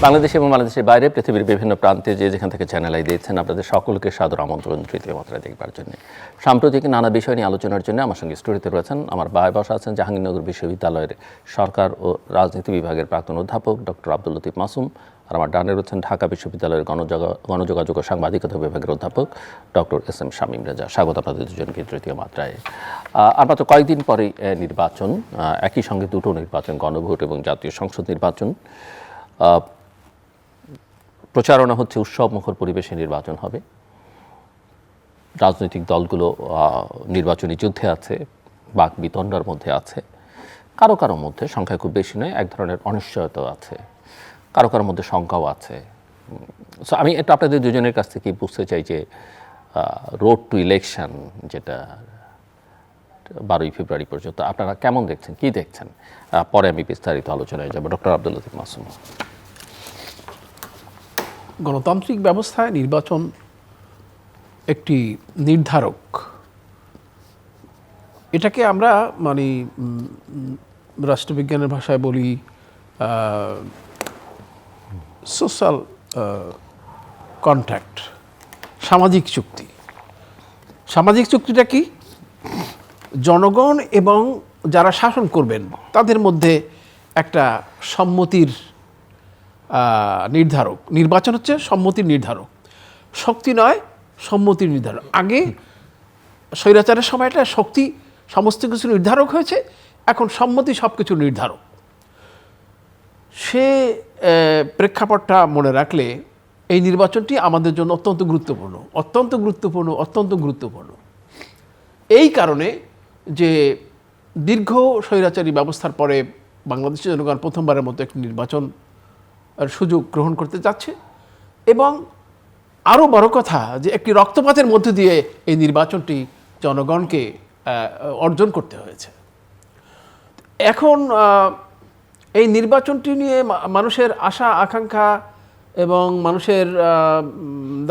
বাংলাদেশ এবং বাংলাদেশের বাইরে পৃথিবীর বিভিন্ন প্রান্তে যে যেখান থেকে চ্যানেল আই দিয়েছেন আপনাদের সকলকে সাদর আমন্ত্রণ তৃতীয় মাত্রায় দেখবার জন্য। সাম্প্রতিক নানা বিষয় নিয়ে আলোচনার জন্য আমার সঙ্গে স্টুডিওতে রয়েছেন আমার বায় বসা আছেন জাহাঙ্গীরনগর বিশ্ববিদ্যালয়ের সরকার ও রাজনীতি বিভাগের প্রাক্তন অধ্যাপক ডক্টর আব্দুল লতিফ মাসুম, আর আমার ডানে রয়েছেন ঢাকা বিশ্ববিদ্যালয়ের গণযোগাযোগ ও সাংবাদিকতা বিভাগের অধ্যাপক doctor S M Shamim Reza. স্বাগত আপনাদের দুজনকে তৃতীয় মাত্রায়। আর মাত্র কয়েকদিন পরেই নির্বাচন, একই সঙ্গে দুটো নির্বাচন, গণভোট এবং জাতীয় সংসদ নির্বাচন। প্রচারণা হচ্ছে উৎসবমুখর পরিবেশে নির্বাচন হবে। রাজনৈতিক দলগুলো নির্বাচনী যুদ্ধে আছে, বাক বিতণ্ডার মধ্যে আছে। কারো কারো মধ্যে, সংখ্যা খুব বেশি নয়, এক ধরনের অনিশ্চয়তা আছে, কারো কারোর মধ্যে শঙ্কাও আছে। সো আমি এটা আপনাদের দুজনের কাছ থেকে বুঝতে চাই যে রোড টু ইলেকশন, যেটা 12ই ফেব্রুয়ারি পর্যন্ত, আপনারা কেমন দেখছেন, কি দেখছেন? পরে আমি বিস্তারিত আলোচনায় যাব। ডক্টর আব্দুল লতিফ মাসুম। গণতান্ত্রিক ব্যবস্থায় নির্বাচন একটি নির্ধারক। এটাকে আমরা রাষ্ট্রবিজ্ঞানের ভাষায় বলি সোশ্যাল কন্ট্রাক্ট, সামাজিক চুক্তি। সামাজিক চুক্তিটা কি? জনগণ এবং যারা শাসন করবেন তাদের মধ্যে একটা সম্মতির নির্ধারক। নির্বাচন হচ্ছে সম্মতির নির্ধারক, শক্তি নয়, সম্মতির নির্ধারক। আগে স্বৈরাচারের সময়টা শক্তি সমস্ত কিছু নির্ধারক হয়েছে, এখন সম্মতি সব কিছু নির্ধারক। সে প্রেক্ষাপটটা মনে রাখলে এই নির্বাচনটি আমাদের জন্য অত্যন্ত গুরুত্বপূর্ণ, অত্যন্ত গুরুত্বপূর্ণ, অত্যন্ত গুরুত্বপূর্ণ। এই কারণে যে দীর্ঘ স্বৈরাচারী ব্যবস্থার পরে বাংলাদেশের জনগণ প্রথমবারের মতো একটি নির্বাচন সুযোগ গ্রহণ করতে যাচ্ছে, এবং আরও বড় কথা যে একটি রক্তপাতের মধ্যে দিয়ে এই নির্বাচনটি জনগণকে অর্জন করতে হয়েছে। এখন এই নির্বাচনটি নিয়ে মানুষের আশা আকাঙ্ক্ষা এবং মানুষের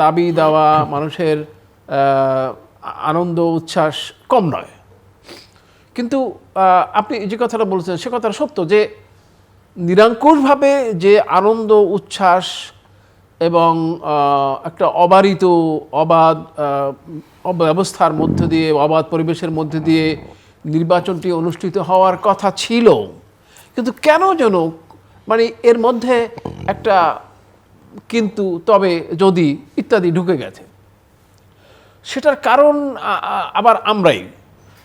দাবি দাওয়া, মানুষের আনন্দ উচ্ছ্বাস কম নয়। কিন্তু আপনি যে কথাটা বলছেন সে কথাটা সত্য যে নিরঙ্কুশভাবে যে আনন্দ উচ্ছ্বাস এবং একটা অবারিত অবাধ ব্যবস্থার মধ্য দিয়ে, অবাধ পরিবেশের মধ্যে দিয়ে নির্বাচনটি অনুষ্ঠিত হওয়ার কথা ছিল, কিন্তু কেন যেন এর মধ্যে একটা কিন্তু, তবে, যদি ইত্যাদি ঢুকে গেছে। সেটার কারণ আবার আমরাই।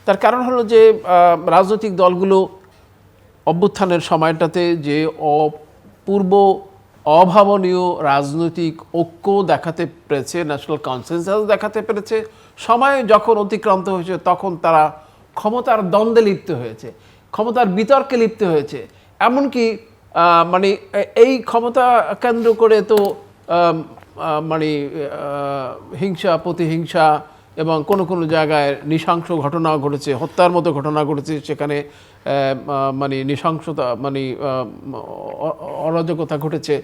তার কারণ হলো যে রাজনৈতিক দলগুলো অভ্যুত্থানের সময়টাতে যে অপূর্ব অভাবনীয় রাজনৈতিক ঐক্য দেখাতে পেরেছে, ন্যাশনাল কনসেনসাস দেখাতে পেরেছে, সময় যখন অতিক্রান্ত হয়েছে তখন তারা ক্ষমতার দ্বন্দ্বে লিপ্ত হয়েছে, ক্ষমতার বিতর্কে লিপ্ত হয়েছে। এমনকি এই ক্ষমতা কেন্দ্র করে তো হিংসা প্রতিহিংসা এবং কোনো কোনো জায়গায় নৃশংস ঘটনাও ঘটেছে, হত্যার মতো ঘটনা ঘটেছে। সেখানে নৃশংসতা অরাজকতা ঘটেছে।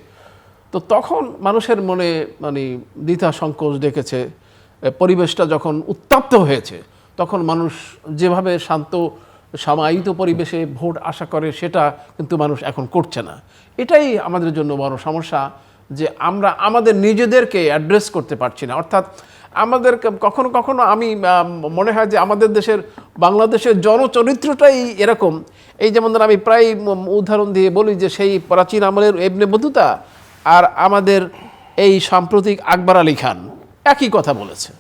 তো তখন মানুষের মনে দ্বিধা সংকোচ ডেকেছে। পরিবেশটা যখন উত্তপ্ত হয়েছে তখন মানুষ যেভাবে শান্ত সামায়িত পরিবেশে ভোট আশা করে সেটা কিন্তু মানুষ এখন করছে না। এটাই আমাদের জন্য বড় সমস্যা, যে আমরা আমাদের নিজেদেরকে অ্যাড্রেস করতে পারছি না। অর্থাৎ আমাদের কখনো কখনো আমি মনে হয় যে আমাদের দেশের, বাংলাদেশের জনচরিত্রটাই এরকম। এই যেমন আমি প্রায় উদাহরণ দিয়ে বলি যে সেই প্রাচীন আমলের ইবনে বতুতা আর আমাদের এই সাম্প্রতিক আকবর আলী খান একই কথা বলেছে।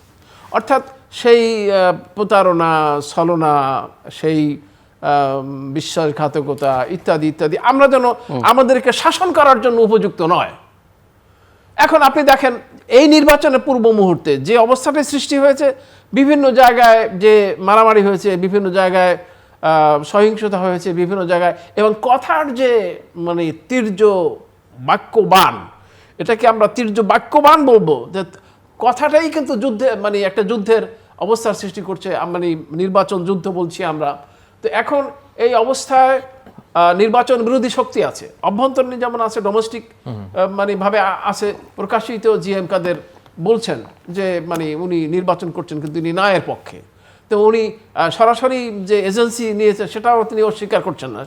অর্থাৎ সেই প্রতারণা, ছলনা, সেই বিশ্বাসঘাতকতা ইত্যাদি ইত্যাদি আমরা যেন আমাদেরকে শাসন করার জন্য উপযুক্ত নয়। এখন আপনি দেখেন এই নির্বাচনের পূর্ব মুহূর্তে যে অবস্থাটা সৃষ্টি হয়েছে, বিভিন্ন জায়গায় যে মারামারি হয়েছে, বিভিন্ন জায়গায় সহিংসতা হয়েছে, বিভিন্ন জায়গায়, এবং কথার যে তীর্য বাক্যবান, এটাকে আমরা তীর্য বাক্যবান বলবো, যে কথাটাই কিন্তু যুদ্ধে একটা যুদ্ধের অবস্থার সৃষ্টি করছে। নির্বাচন যুদ্ধ বলছি আমরা। তো এখন এই অবস্থায় নির্বাচন বিরোধী শক্তি আছে, অভ্যন্তরীণ যেমন আছে, ডোমেস্টিক ভাবে আছে। প্রকাশিত জিএম কাদের বলছেন যে উনি নির্বাচন করছেন কিন্তু উনি ন্যায়ের পক্ষে। তো উনি সরাসরি যে এজেন্সি নিয়েছে সেটাও তিনি অস্বীকার করছেন না।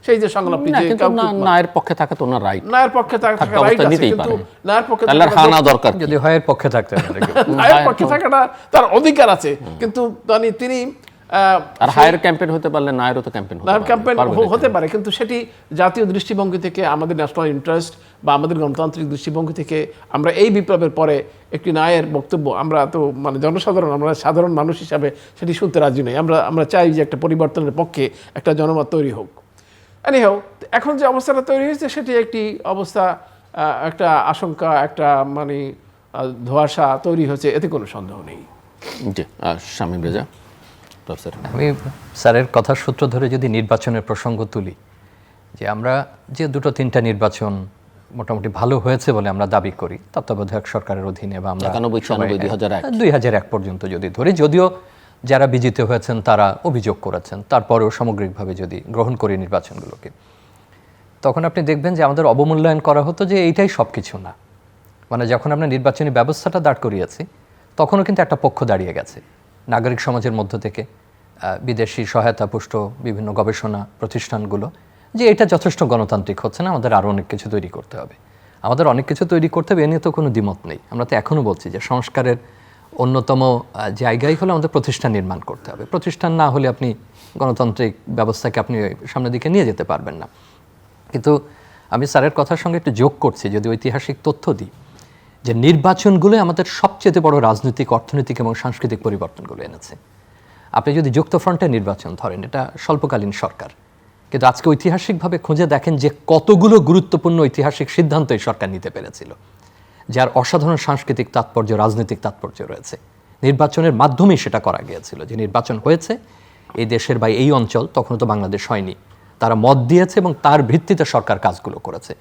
সেই যে সংলাপটি না, যে কিন্তু নায়ের পক্ষে থাকা তো ওনার রাইট, নায়ের পক্ষে থাকা রাইট আছে, কিন্তু নায়ের পক্ষে হানা দরকার যদি হয়ের পক্ষে থাকতে পারে নায়ের পক্ষে থাকাটা তার অধিকার আছে, কিন্তু মানে তিনি আর হায়ার ক্যাম্পেইন হতে পারলে নায়েরও তো ক্যাম্পেইন হতে পারে, কিন্তু সেটি জাতীয় দৃষ্টিভঙ্গি থেকে, আমাদের ন্যাশনাল ইন্টারেস্ট বা আমাদের গণতান্ত্রিক দৃষ্টিভঙ্গি থেকে আমরা এই বিপ্লবের পরে একটি নায়ের বক্তব্য আমরা তো মানে জনসাধারণ, আমরা সাধারণ মানুষ হিসাবে সেটি শুনতে রাজি নই। আমরা চাই যে একটা পরিবর্তনের পক্ষে একটা জনমত তৈরি হোক। এনিহাও, এখন যে অবস্থাটা তৈরি হয়েছে সেটি একটি অবস্থা, একটা আশঙ্কা, একটা মানে ধোঁয়াশা তৈরি হয়েছে, এতে কোনো সন্দেহ নেই। জি, শামীম রেজা। আমি স্যারের কথার সূত্র ধরে যদি নির্বাচনের প্রসঙ্গ তুলি, যে আমরা যে 2-3টা নির্বাচন মোটামুটি ভালো হয়েছে বলে আমরা দাবি করি তত্ত্বাবধায়ক সরকারের অধীনে, বা আমরা 2001 পর্যন্ত যদি ধরি, যদিও যারা বিজিত হয়েছেন তারা অভিযোগ করেছেন, তারপরেও সামগ্রিকভাবে যদি গ্রহণ করি নির্বাচনগুলোকে, তখন আপনি দেখবেন যে আমাদের অবমূল্যায়ন করা হতো যে এইটাই সব কিছু না। মানে যখন আমরা নির্বাচনী ব্যবস্থাটা দাঁড় করিয়েছি তখনও কিন্তু একটা পক্ষ দাঁড়িয়ে গেছে নাগরিক সমাজের মধ্য থেকে, বিদেশি সহায়তা পুষ্ট বিভিন্ন গবেষণা প্রতিষ্ঠানগুলো, যে এটা যথেষ্ট গণতান্ত্রিক হচ্ছে না, আমাদের আরও অনেক কিছু তৈরি করতে হবে, আমাদের অনেক কিছু তৈরি করতে হবে, এ নিয়ে তো কোনো দ্বিমত নেই। আমরা তো এখনও বলছি যে সংস্কারের অন্যতম জায়গাই হলো আমাদের প্রতিষ্ঠান নির্মাণ করতে হবে। প্রতিষ্ঠান না হলে আপনি গণতান্ত্রিক ব্যবস্থাকে আপনি সামনের দিকে নিয়ে যেতে পারবেন না। কিন্তু আমি স্যারের কথার সঙ্গে একটু যোগ করছি, যদি ঐতিহাসিক তথ্য দিই, যে নির্বাচনগুলো আমাদের সবচেয়ে বড় রাজনৈতিক, অর্থনৈতিক এবং সাংস্কৃতিক পরিবর্তনগুলো এনেছে। আপনি যদি যুক্তফ্রন্টের নির্বাচন ধরেন, এটা স্বল্পকালীন সরকার, কিন্তু আজকে ঐতিহাসিকভাবে খুঁজে দেখেন যে কতগুলো গুরুত্বপূর্ণ ঐতিহাসিক সিদ্ধান্ত এই সরকার নিতে পেরেছিল, যার অসাধারণ সাংস্কৃতিক তাৎপর্য, রাজনৈতিক তাৎপর্য রয়েছে। নির্বাচনের মাধ্যমেই সেটা করা গিয়েছিল, যে নির্বাচন হয়েছে এই দেশের বা এই অঞ্চল, তখনও তো বাংলাদেশ হয়নি, তারা মত দিয়েছে এবং তার ভিত্তিতে সরকার কাজগুলো করেছে।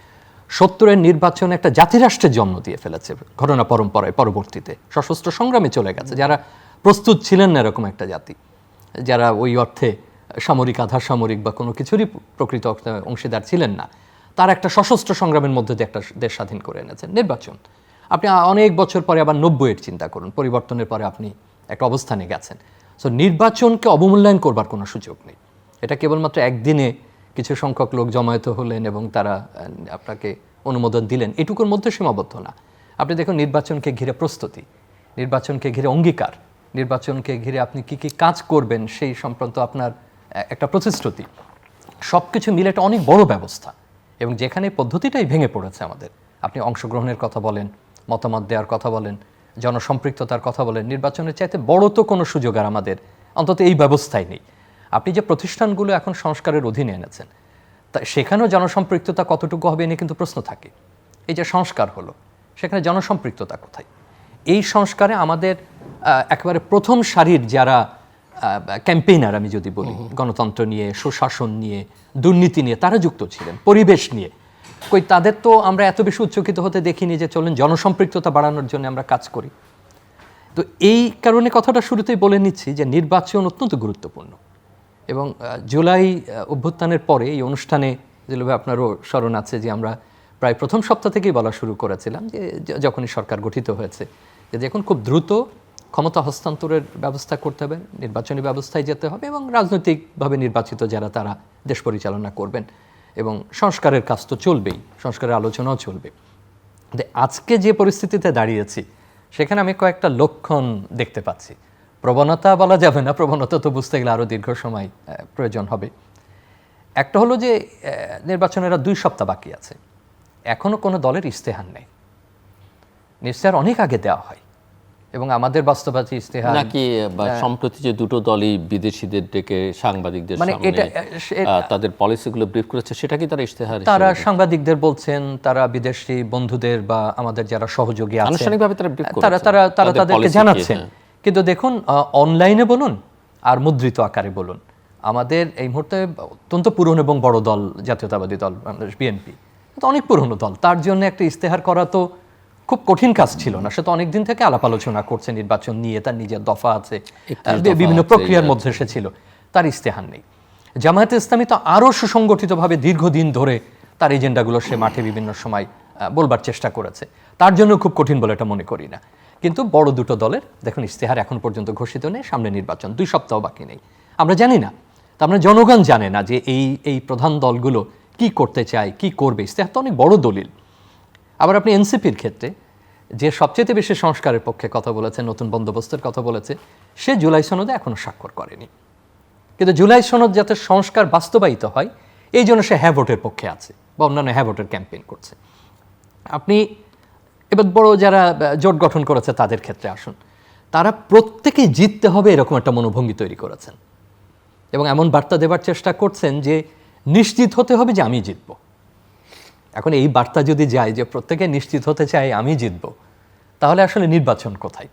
70-এর নির্বাচন একটা জাতিরাষ্ট্রের জন্ম দিয়ে ফেলেছে ঘটনা পরম্পরায়, পরবর্তীতে সশস্ত্র সংগ্রামে চলে গেছে, যারা প্রস্তুত ছিলেন না এরকম একটা জাতি, যারা ওই অর্থে সামরিক, আধা সামরিক বা কোনো কিছুরই প্রকৃত অংশীদার ছিলেন না, তার একটা সশস্ত্র সংগ্রামের মধ্যে দিয়ে একটা দেশ স্বাধীন করে এনেছেন। নির্বাচন আপনি অনেক বছর পরে আবার 90-এর চিন্তা করুন, পরিবর্তনের পরে আপনি একটা অবস্থানে গেছেন। সো নির্বাচনকে অবমূল্যায়ন করবার কোনো সুযোগ নেই। এটা কেবলমাত্র একদিনে কিছু সংখ্যক লোক জমায়েত হলেন এবং তারা আপনাকে অনুমোদন দিলেন, এটুকুর মধ্যে সীমাবদ্ধ না। আপনি দেখুন নির্বাচনকে ঘিরে প্রস্তুতি, নির্বাচনকে ঘিরে অঙ্গীকার, নির্বাচনকে ঘিরে আপনি কি কি কাজ করবেন সেই সংক্রান্ত আপনার একটা প্রতিশ্রুতি, সব কিছু মিলে একটা অনেক বড় ব্যবস্থা। এবং যেখানে পদ্ধতিটাই ভেঙে পড়েছে আমাদের, আপনি অংশগ্রহণের কথা বলেন, মতামত দেওয়ার কথা বলেন, জনসম্পৃক্ততার কথা বলেন, নির্বাচনের চাইতে বড় তো কোনো সুযোগ আর আমাদের অন্তত এই ব্যবস্থায় নেই। আপনি যে প্রতিষ্ঠানগুলো এখন সংস্কারের অধীনে এনেছেন, তা সেখানেও জনসম্পৃক্ততা কতটুকু হবে এনে কিন্তু প্রশ্ন থাকে। এই যে সংস্কার হলো, সেখানে জনসম্পৃক্ততা কোথায়? এই সংস্কারে আমাদের একেবারে প্রথম সারির যারা ক্যাম্পেইনার, আমি যদি বলি, গণতন্ত্র নিয়ে, সুশাসন নিয়ে, দুর্নীতি নিয়ে তারা যুক্ত ছিলেন, পরিবেশ নিয়ে, কই তাদের তো আমরা এত বেশি উচ্চকিত হতে দেখিনি যে চলেন জনসম্পৃক্ততা বাড়ানোর জন্য আমরা কাজ করি। তো এই কারণে কথাটা শুরুতেই বলে নিচ্ছি যে নির্বাচন অত্যন্ত গুরুত্বপূর্ণ। এবং জুলাই অভ্যুত্থানের পরে এই অনুষ্ঠানে যেভাবে আপনারও স্মরণ আছে যে আমরা প্রায় প্রথম সপ্তাহ থেকেই বলা শুরু করেছিলাম যে যখনই সরকার গঠিত হয়েছে, যে এখন খুব দ্রুত ক্ষমতা হস্তান্তরের ব্যবস্থা করতে হবে, নির্বাচনী ব্যবস্থায় যেতে হবে এবং রাজনৈতিকভাবে নির্বাচিত যারা তারা দেশ পরিচালনা করবেন, এবং সংস্কারের কাজ তো চলবেই, সংস্কারের আলোচনাও চলবে। আজকে যে পরিস্থিতিতে দাঁড়িয়েছি সেখানে আমি কয়েকটা লক্ষণ দেখতে পাচ্ছি। প্রবণতা বলা যাবে না, প্রবণতা তো বুঝতে গেলে আরও দীর্ঘ সময় প্রয়োজন হবে। একটা হলো যে নির্বাচনের আর 2 সপ্তাহ বাকি আছে, এখনও কোনো দলের ইশতেহার নেই। ইশতেহার অনেক আগে দেওয়া হয় এবং আমাদের বাস্তবতার ইশতেহার নাকি সম্প্রতি যে দুটো দলই বিদেশিদের ডেকে সাংবাদিকদের মানে এটা তাদের পলিসিগুলো ব্রিফ করেছে, সেটা কি তারা ইশতেহার? তারা সাংবাদিকদের বলছেন, তারা বিদেশি বন্ধুদের বা আমাদের যারা সহযোগী আছেন আনুষ্ঠানিকভাবে তারা ব্রিফ করেছে, তারা তাদেরকে জানাচ্ছেন। কিন্তু দেখুন, অনলাইনে বলুন আর মুদ্রিত আকারে বলুন, আমাদের এই মুহূর্তে অত্যন্ত পুরনো এবং বড় দল জাতীয়তাবাদী দল বাংলাদেশ বিএনপি, তো অনেক পুরনো দল, তার জন্য একটা ইশতেহার করা তো খুব কঠিন কাজ ছিল না। সে তো অনেকদিন থেকে আলাপ আলোচনা করছে নির্বাচন নিয়ে, তার নিজের দফা আছে, বিভিন্ন প্রক্রিয়ার মধ্যে সে ছিল, তার ইশতেহার নেই। জামায়াতে ইসলামী তো আরও সুসংগঠিতভাবে দীর্ঘদিন ধরে তার এজেন্ডাগুলো সে মাঠে বিভিন্ন সময় বলবার চেষ্টা করেছে, তার জন্য খুব কঠিন বলে এটা মনে করি না। কিন্তু বড় দুটো দলের দেখুন ইশতেহার এখন পর্যন্ত ঘোষিত নেই, সামনে নির্বাচন 2 সপ্তাহ বাকি নেই, আমরা জানি না। তার মানে জনগণ জানে না যে এই প্রধান দলগুলো কি করতে চায়, কি করবে। ইশতেহার তো অনেক বড় দলিল। আবার আপনি এনসিপির ক্ষেত্রে যে সবচেয়ে বেশি সংস্কারের পক্ষে কথা বলেছে, নতুন বন্দোবস্তের কথা বলেছে, সে জুলাই সনদে এখনো স্বাক্ষর করেনি। কিন্তু জুলাই সনদ যাতে সংস্কার বাস্তবায়িত হয় এই জন্য সে হ্যাঁ ভোটের পক্ষে আছে বা অন্যান্য হ্যাঁ ভোটের ক্যাম্পেইন করছে। আপনি এবার বড় যারা জোট গঠন করেছে তাদের ক্ষেত্রে আসুন, তারা প্রত্যেকেই জিততে হবে এরকম একটা মনোভঙ্গি তৈরি করেছেন এবং এমন বার্তা দেবার চেষ্টা করছেন যে নিশ্চিত হতে হবে যে আমি জিতব। এখন এই বার্তা যদি যায় যে প্রত্যেকে নিশ্চিত হতে চায় আমি জিতব, তাহলে আসলে নির্বাচন কোথায়?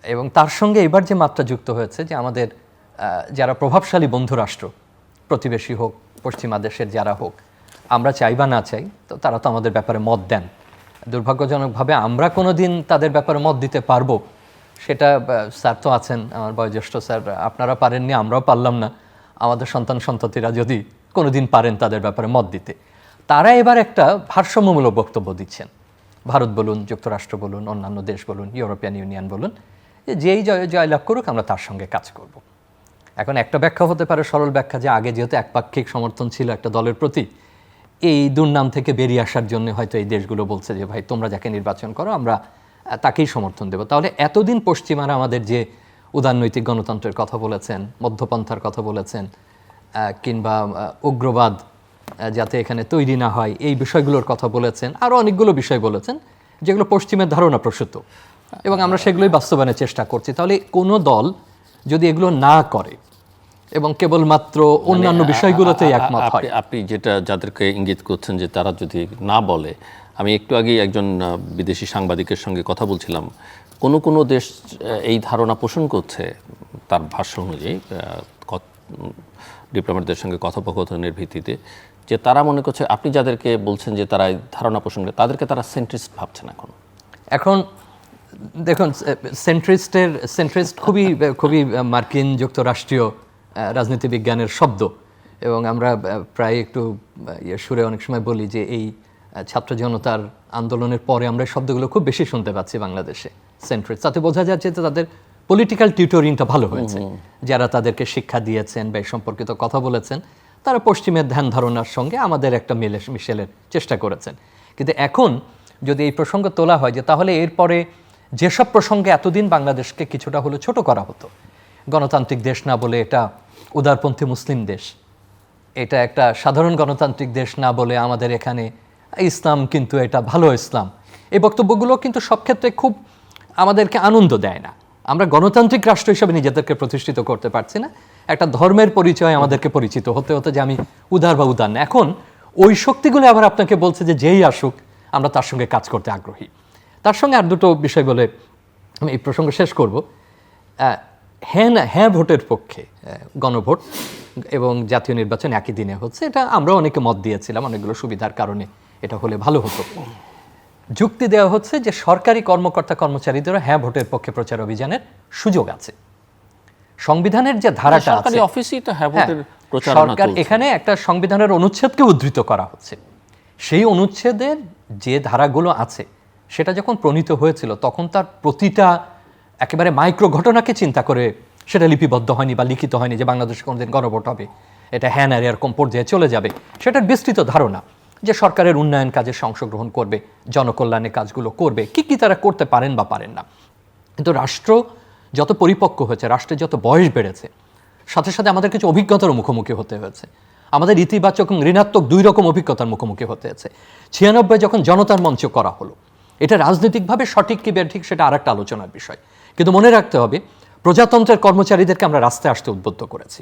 এবং তার সঙ্গে এবার যে মাত্রা যুক্ত হয়েছে যে আমাদের যারা প্রভাবশালী বন্ধু রাষ্ট্র, প্রতিবেশী হোক, পশ্চিমা দেশের যারা হোক, আমরা চাই বা না চাই, তো তারা তো আমাদের ব্যাপারে মত দেন। দুর্ভাগ্যজনকভাবে আমরা কোনো দিন তাদের ব্যাপারে মত দিতে পারবো সেটা, স্যার তো আছেন, আমার বয়োজ্যেষ্ঠ স্যার, আপনারা পারেননি, আমরাও পারলাম না। আমাদের সন্তান সন্ততিরা যদি কোনো দিন পারেন তাদের ব্যাপারে মত দিতে, তারা এবার একটা ভারসাম্যমূলক বক্তব্য দিচ্ছেন। ভারত বলুন, যুক্তরাষ্ট্র বলুন, অন্যান্য দেশ বলুন, ইউরোপিয়ান ইউনিয়ন বলুন, যেই জয়লাভ করুক আমরা তার সঙ্গে কাজ করব। এখন একটা ব্যাখ্যা হতে পারে, সরল ব্যাখ্যা, যে আগে যেহেতু একপাক্ষিক সমর্থন ছিল একটা দলের প্রতি, এই দুর্নাম থেকে বেরিয়ে আসার জন্য হয়তো এই দেশগুলো বলছে যে ভাই তোমরা যাকে নির্বাচন করো আমরা তাকেই সমর্থন দেব। তাহলে এতদিন পশ্চিমারা আমাদের যে উদারনৈতিক গণতন্ত্রের কথা বলেছেন, মধ্যপন্থার কথা বলেছেন, কিংবা উগ্রবাদ যাতে এখানে তৈরি না হয় এই বিষয়গুলোর কথা বলেছেন, আরও অনেকগুলো বিষয় বলেছেন যেগুলো পশ্চিমের ধারণা প্রসূত, এবং আমরা সেগুলোই বাস্তবায়নের চেষ্টা করছি। তাহলে কোনো দল যদি এগুলো না করে এবং কেবলমাত্র অন্যান্য বিষয়গুলোতেই একমত হয়, আপনি যেটা যাদেরকে ইঙ্গিত করছেন যে তারা যদি না বলে, আমি একটু আগেই একজন বিদেশি সাংবাদিকের সঙ্গে কথা বলছিলাম, কোনো দেশ এই ধারণা পোষণ করছে তার ভাষ্য অনুযায়ী ডিপ্লোম্যাটদের সঙ্গে কথোপকথনের ভিত্তিতে, যে তারা মনে করছে আপনি যাদেরকে বলছেন যে তারা এই ধারণা পোষণ করে তাদেরকে তারা সেন্ট্রিস্ট ভাবছেন। এখন দেখুন সেন্ট্রিস্ট খুবই মার্কিন যুক্তরাষ্ট্রীয় রাজনীতি বিজ্ঞানের শব্দ, এবং আমরা প্রায় একটু সুরে অনেক সময় বলি যে এই ছাত্র জনতার আন্দোলনের পরে আমরা এই শব্দগুলো খুব বেশি শুনতে পাচ্ছি বাংলাদেশে, সেন্ট্রিস্ট। তাতে বোঝা যাচ্ছে যে তাদের পলিটিক্যাল টিউটরিংটা ভালো হয়েছে, যারা তাদেরকে শিক্ষা দিয়েছেন বা এই সম্পর্কিত কথা বলেছেন, তারা পশ্চিমের ধ্যান ধারণার সঙ্গে আমাদের একটা মিশেলের চেষ্টা করেছেন। কিন্তু এখন যদি এই প্রসঙ্গ তোলা হয় যে তাহলে এরপরে যেসব প্রসঙ্গে এতদিন বাংলাদেশকে কিছুটা হলো ছোট করা হতো, গণতান্ত্রিক দেশ না বলে এটা উদারপন্থী মুসলিম দেশ, এটা একটা সাধারণ গণতান্ত্রিক দেশ না বলে আমাদের এখানে ইসলাম কিন্তু এটা ভালো ইসলাম, এই বক্তব্যগুলো কিন্তু সব ক্ষেত্রে খুব আমাদেরকে আনন্দ দেয় না। আমরা গণতান্ত্রিক রাষ্ট্র হিসেবে নিজেদেরকে প্রতিষ্ঠিত করতে পারছি না, একটা ধর্মের পরিচয় আমাদেরকে পরিচিত হতে হতে যে আমি উদার বা উদার না। এখন ওই শক্তিগুলো আবার আপনাকে বলছে যে যেই আসুক আমরা তার সঙ্গে কাজ করতে আগ্রহী। তার সঙ্গে আর দুটো বিষয় বলে আমি এই প্রসঙ্গ শেষ করব। হ্যাঁ ভোটের পক্ষে গণভোট এবং জাতীয় নির্বাচন একই দিনে হচ্ছে, এটা আমরা অনেকে মত দিয়েছিলাম, অনেকগুলো সুবিধার কারণে এটা হলে ভালো হতো। যুক্তি দেওয়া হচ্ছে যে সরকারি কর্মকর্তা কর্মচারীদেরও হ্যাঁ ভোটের পক্ষে প্রচার অভিযানের সুযোগ আছে। সংবিধানের যে ধারাটা আছে, অফিসই তো হ্যাঁ ভোটের প্রচারণা সরকার এখানে একটা সংবিধানের অনুচ্ছেদকে উদ্ধৃত করা হচ্ছে, সেই অনুচ্ছেদের যে ধারাগুলো আছে সেটা যখন প্রণীত হয়েছিল তখন তার প্রতিটা একেবারে মাইক্রো ঘটনাকে চিন্তা করে সেটা লিপিবদ্ধ হয়নি বা লিখিত হয়নি যে বাংলাদেশে কোনোদিন গণভোট হবে, এটা হ্যাঁ না এরকম পর্যায়ে চলে যাবে। সেটার বিস্তৃত ধারণা যে সরকারের উন্নয়ন কাজে অংশগ্রহণ করবে, জনকল্যাণের কাজগুলো করবে, কি তারা করতে পারেন বা পারেন না। কিন্তু রাষ্ট্র যত পরিপক্ক হয়েছে, রাষ্ট্রের যত বয়স বেড়েছে, সাথে সাথে আমাদের কিছু অভিজ্ঞতারও মুখোমুখি হতে হয়েছে। আমাদের ইতিবাচক এবং ঋণাত্মক দুই রকম অভিজ্ঞতার মুখোমুখি হতে হয়েছে। 96 যখন জনতার মঞ্চ করা হলো, এটা রাজনৈতিকভাবে সঠিক কি বেঠিক সেটা আর একটা আলোচনার বিষয়, কিন্তু মনে রাখতে হবে প্রজাতন্ত্রের কর্মচারীদেরকে আমরা রাস্তায় আসতে উদ্বুদ্ধ করেছি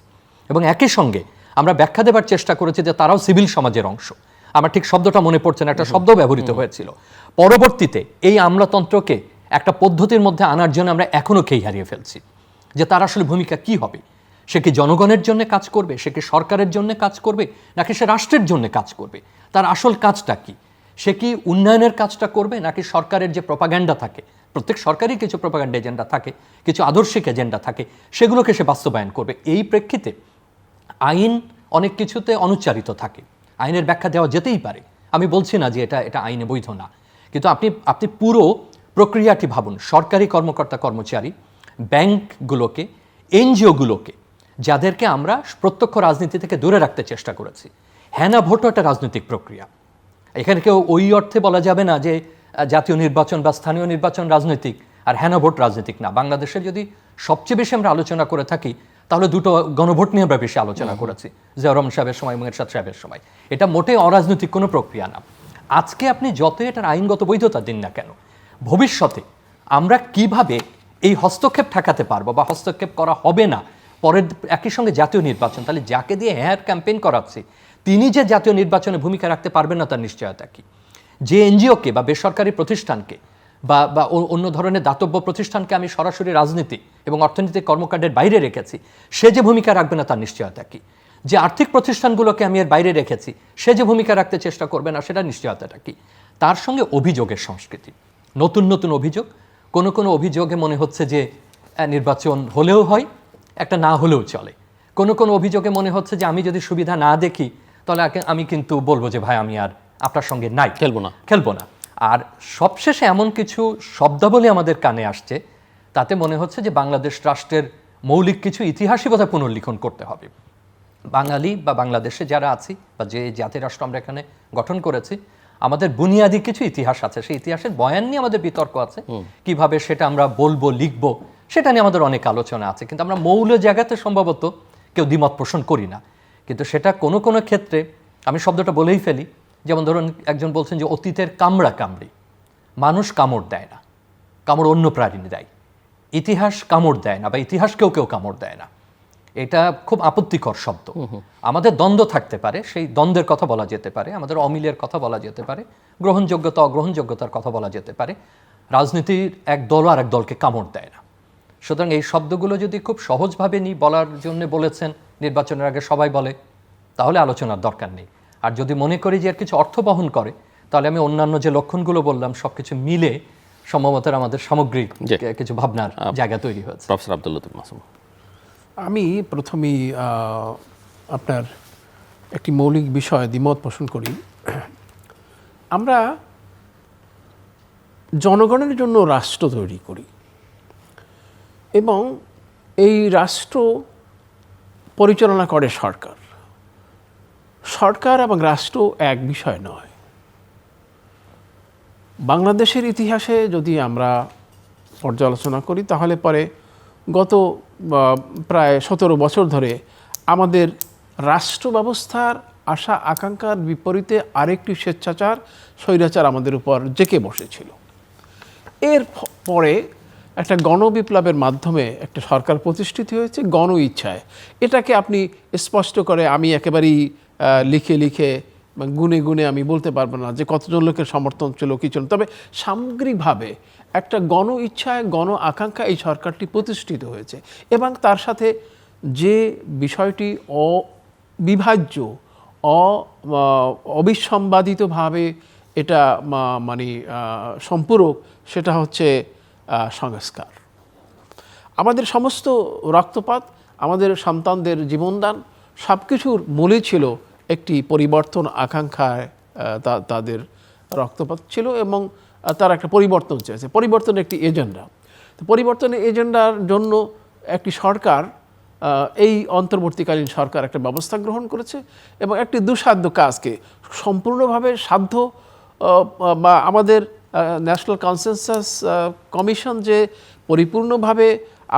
এবং একই সঙ্গে আমরা ব্যাখ্যা দেবার চেষ্টা করেছি যে তারাও সিভিল সমাজের অংশ। আমার ঠিক শব্দটা মনে পড়ছে না, একটা শব্দ ব্যবহৃত হয়েছিল। পরবর্তীতে এই আমলাতন্ত্রকে একটা পদ্ধতির মধ্যে আনার জন্য আমরা এখনও খেই হারিয়ে ফেলছি যে তার আসলে ভূমিকা কি হবে। সে কি জনগণের জন্য কাজ করবে, সে কি সরকারের জন্য কাজ করবে, নাকি সে রাষ্ট্রের জন্য কাজ করবে, তার আসল কাজটা কি? সে কি উন্নয়নের কাজটা করবে, নাকি সরকারের যে প্রপাগান্ডা থাকে, প্রত্যেক সরকারই কিছু প্রপাগান্ডা এজেন্ডা থাকে, কিছু আদর্শিক এজেন্ডা থাকে, সেগুলোকে সে বাস্তবায়ন করবে। এই প্রেক্ষিতে আইন অনেক কিছুতে অনুচ্চারিত থাকে, আইনের ব্যাখ্যা দেওয়া যেতেই পারে, আমি বলছি না যে এটা আইনে বৈধ না, কিন্তু আপনি পুরো প্রক্রিয়াটি ভাবুন, সরকারি কর্মকর্তা কর্মচারী, ব্যাংকগুলোকে, এনজিওগুলোকে, যাদেরকে আমরা প্রত্যক্ষ রাজনীতি থেকে দূরে রাখতে চেষ্টা করেছি। হ্যানা ভোটও একটা রাজনৈতিক প্রক্রিয়া। এখানে কেউ ওই অর্থে বলা যাবে না যে জাতীয় নির্বাচন বা স্থানীয় নির্বাচন রাজনৈতিক আর হ্যানা ভোট রাজনৈতিক না। বাংলাদেশে যদি সবচেয়ে বেশি আমরা আলোচনা করে থাকি তাহলে দুটো গণভোট নিয়ে আমরা বেশি আলোচনা করেছি, জিয়া রহমান সাহেবের সময় এবং এরশাদ সাহেবের সময়। এটা মোটেই অরাজনৈতিক কোনো প্রক্রিয়া না। আজকে আপনি যতই এটার আইনগত বৈধতা দিন না কেন, ভবিষ্যতে আমরা কিভাবে এই হস্তক্ষেপ ঠেকাতে পারবো বা হস্তক্ষেপ করা হবে না পরের একই সঙ্গে জাতীয় নির্বাচন, তাহলে যাকে দিয়ে ক্যাম্পেইন করাচ্ছি তিনি যে জাতীয় নির্বাচনে ভূমিকা রাখতে পারবেন না তার নিশ্চয়তা কি? যে এনজিওকে বা বেসরকারি প্রতিষ্ঠানকে বা অন্য ধরনের দাতব্য প্রতিষ্ঠানকে আমি সরাসরি রাজনীতি এবং অর্থনৈতিক কর্মকাণ্ডের বাইরে রেখেছি, সে যে ভূমিকা রাখবে না তার নিশ্চয়তা কি? যে আর্থিক প্রতিষ্ঠানগুলোকে আমি এর বাইরে রেখেছি, সে যে ভূমিকা রাখতে চেষ্টা করবে না সেটা নিশ্চয়তাটা কি? তার সঙ্গে অভিযোগের সংস্কৃতি, নতুন নতুন অভিযোগ। কোনো কোনো অভিযোগে মনে হচ্ছে যে নির্বাচন হলেও হয়, একটা না হলেও চলে। কোনো কোনো অভিযোগে মনে হচ্ছে যে আমি যদি সুবিধা না দেখি তাহলে আমি কিন্তু বলবো যে ভাই আমি আর আপনার সঙ্গে নাই, খেলবো না। আর সবশেষে এমন কিছু শব্দাবলী আমাদের কানে আসছে, তাতে মনে হচ্ছে যে বাংলাদেশ রাষ্ট্রের মৌলিক কিছু ইতিহাসই বোধহয় পুনর্লিখন করতে হবে। বাঙালি বা বাংলাদেশে যারা আছি বা যে জাতীয় রাষ্ট্র আমরা এখানে গঠন করেছি, আমাদের বুনিয়াদি কিছু ইতিহাস আছে। সেই ইতিহাসের বয়ান নিয়ে আমাদের বিতর্ক আছে, কিভাবে সেটা আমরা বলবো, লিখবো, সেটা নিয়ে আমাদের অনেক আলোচনা আছে। কিন্তু আমরা মৌল জায়গাতে সম্ভবত কেউ দ্বিমত পোষণ করি না। কিন্তু সেটা কোনো কোনো ক্ষেত্রে, আমি শব্দটা বলেই ফেলি, যেমন ধরুন একজন বলছেন যে অতীতের কামড়ি, মানুষ কামড় দেয় না, কামড় অন্য প্রাণী দেয়। ইতিহাস কামড় দেয় না বা ইতিহাসকেও কেউ কামড় দেয় না। এটা খুব আপত্তিকর শব্দ। আমাদের দ্বন্দ্ব থাকতে পারে, সেই দ্বন্দ্বের কথা বলা যেতে পারে, আমাদের অমিলের কথা বলা যেতে পারে, গ্রহণযোগ্যতা অগ্রহণযোগ্যতার কথা বলা যেতে পারে। রাজনীতির এক দল আর এক দলকে কামড় দেয় না। সুতরাং এই শব্দগুলো যদি খুব সহজভাবে বলার জন্য বলেছেন, নির্বাচনের আগে সবাই বলে, তাহলে আলোচনার দরকার নেই। আর যদি মনে করি যে এর কিছু অর্থ বহন করে, তাহলে আমি অন্যান্য যে লক্ষণগুলো বললাম সবকিছু মিলে সম্ভবত আমাদের সামগ্রিক কিছু ভাবনার জায়গা তৈরি হয়েছে। প্রফেসর আব্দুল লতিফ মাসুম, আমি প্রথমেই আপনার একটি মৌলিক বিষয় দ্বিমত পোষণ করি। আমরা জনগণের জন্য রাষ্ট্র তৈরি করি এবং এই রাষ্ট্র পরিচালনা করে সরকার। সরকার এবং রাষ্ট্র এক বিষয় নয়। বাংলাদেশের ইতিহাসে যদি আমরা পর্যালোচনা করি তাহলে পরে গত প্রায় 17 বছর ধরে আমাদের রাষ্ট্র ব্যবস্থার আশা আকাঙ্ক্ষার বিপরীতে আরেকটি স্বেচ্ছাচার, স্বৈরাচার আমাদের উপর জেঁকে বসেছিল। এর পরে একটা গণবিপ্লবের মাধ্যমে একটা সরকার প্রতিষ্ঠিত হয়েছে গণ ইচ্ছায়। এটাকে আপনি স্পষ্ট করে আমি একেবারেই লিখে গুনে গুনে আমি বলতে পারবো না যে কতজন লোকের সমর্থন ছিল কি ছিল, তবে সামগ্রিকভাবে একটা গণ ইচ্ছায় গণ আকাঙ্ক্ষা এই সরকারটি প্রতিষ্ঠিত হয়েছে। এবং তার সাথে যে বিষয়টি অবিভাজ্য অবিসম্বাদিতভাবে এটা মানে সম্পূরক, সেটা হচ্ছে সংস্কার। আমাদের সমস্ত রক্তপাত, আমাদের সন্তানদের জীবনদান, সব কিছুর মূলে ছিল একটি পরিবর্তন আকাঙ্ক্ষায় তাদের রক্তপাত ছিল এবং তারা একটা পরিবর্তন চেয়েছে, পরিবর্তনের একটি এজেন্ডা। তো পরিবর্তনের এজেন্ডার জন্য একটি সরকার, এই অন্তর্বর্তীকালীন সরকার একটা ব্যবস্থা গ্রহণ করেছে এবং একটি দুঃসাধ্য কাজকে সম্পূর্ণভাবে সাধ্য বা আমাদের ন্যাশনাল কনসেনসাস কমিশন যে পরিপূর্ণভাবে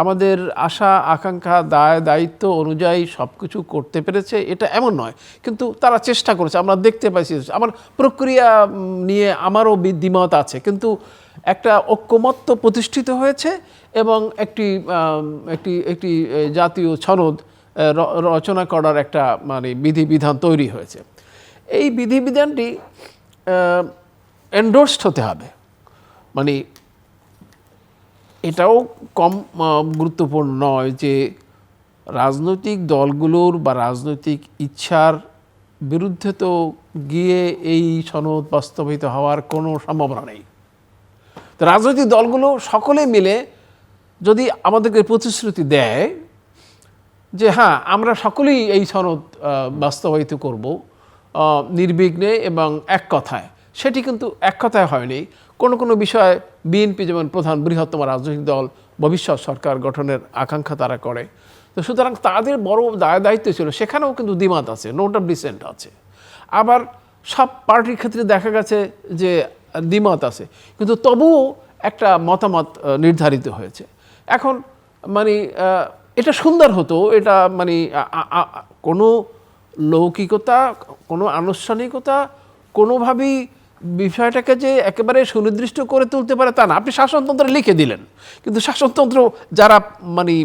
আমাদের আশা আকাঙ্ক্ষা দায় দায়িত্ব অনুযায়ী সব কিছু করতে পেরেছে এটা এমন নয়, কিন্তু তারা চেষ্টা করেছে, আমরা দেখতে পাইছি। আমার প্রক্রিয়া নিয়ে আমারও দ্বিমত আছে, কিন্তু একটা ঐক্যমত্য প্রতিষ্ঠিত হয়েছে এবং একটি জাতীয় সনদ রচনা করার একটা মানে বিধিবিধান তৈরি হয়েছে। এই বিধিবিধানটি এন্ডোর্সড হতে হবে। মানে এটাও কম গুরুত্বপূর্ণ নয় যে রাজনৈতিক দলগুলোর বা রাজনৈতিক ইচ্ছার বিরুদ্ধে তো গিয়ে এই সনদ বাস্তবায়িত হওয়ার কোনো সম্ভাবনা নেই। তো রাজনৈতিক দলগুলো সকলে মিলে যদি আমাদেরকে প্রতিশ্রুতি দেয় যে হ্যাঁ আমরা সকলেই এই সনদ বাস্তবায়িত করব নির্বিঘ্নে এবং এক কথায়, সেটি কিন্তু এক কথায় হয়নি। কোনো কোনো বিষয়ে বিএনপি যেমন প্রধান বৃহত্তম রাজনৈতিক দল, ভবিষ্যৎ সরকার গঠনের আকাঙ্ক্ষা তারা করে, তো সুতরাং তাদের বড় দায়িত্ব ছিল, সেখানেও কিন্তু দ্বিমত আছে, নোট অফ ডিসেন্ট আছে। আবার সব পার্টির ক্ষেত্রে দেখা গেছে যে দ্বিমত আছে, কিন্তু তবুও একটা মতামত নির্ধারিত হয়েছে। এখন মানে এটা সুন্দর হতো, এটা মানে কোনো লৌকিকতা, কোনো আনুষ্ঠানিকতা, কোনোভাবেই বিষয়টাকে যে একেবারে সুনির্দিষ্ট করে তুলতে পারে তা না। আপনি শাসনতন্ত্রে লিখে দিলেন, কিন্তু শাসনতন্ত্র যারা মানে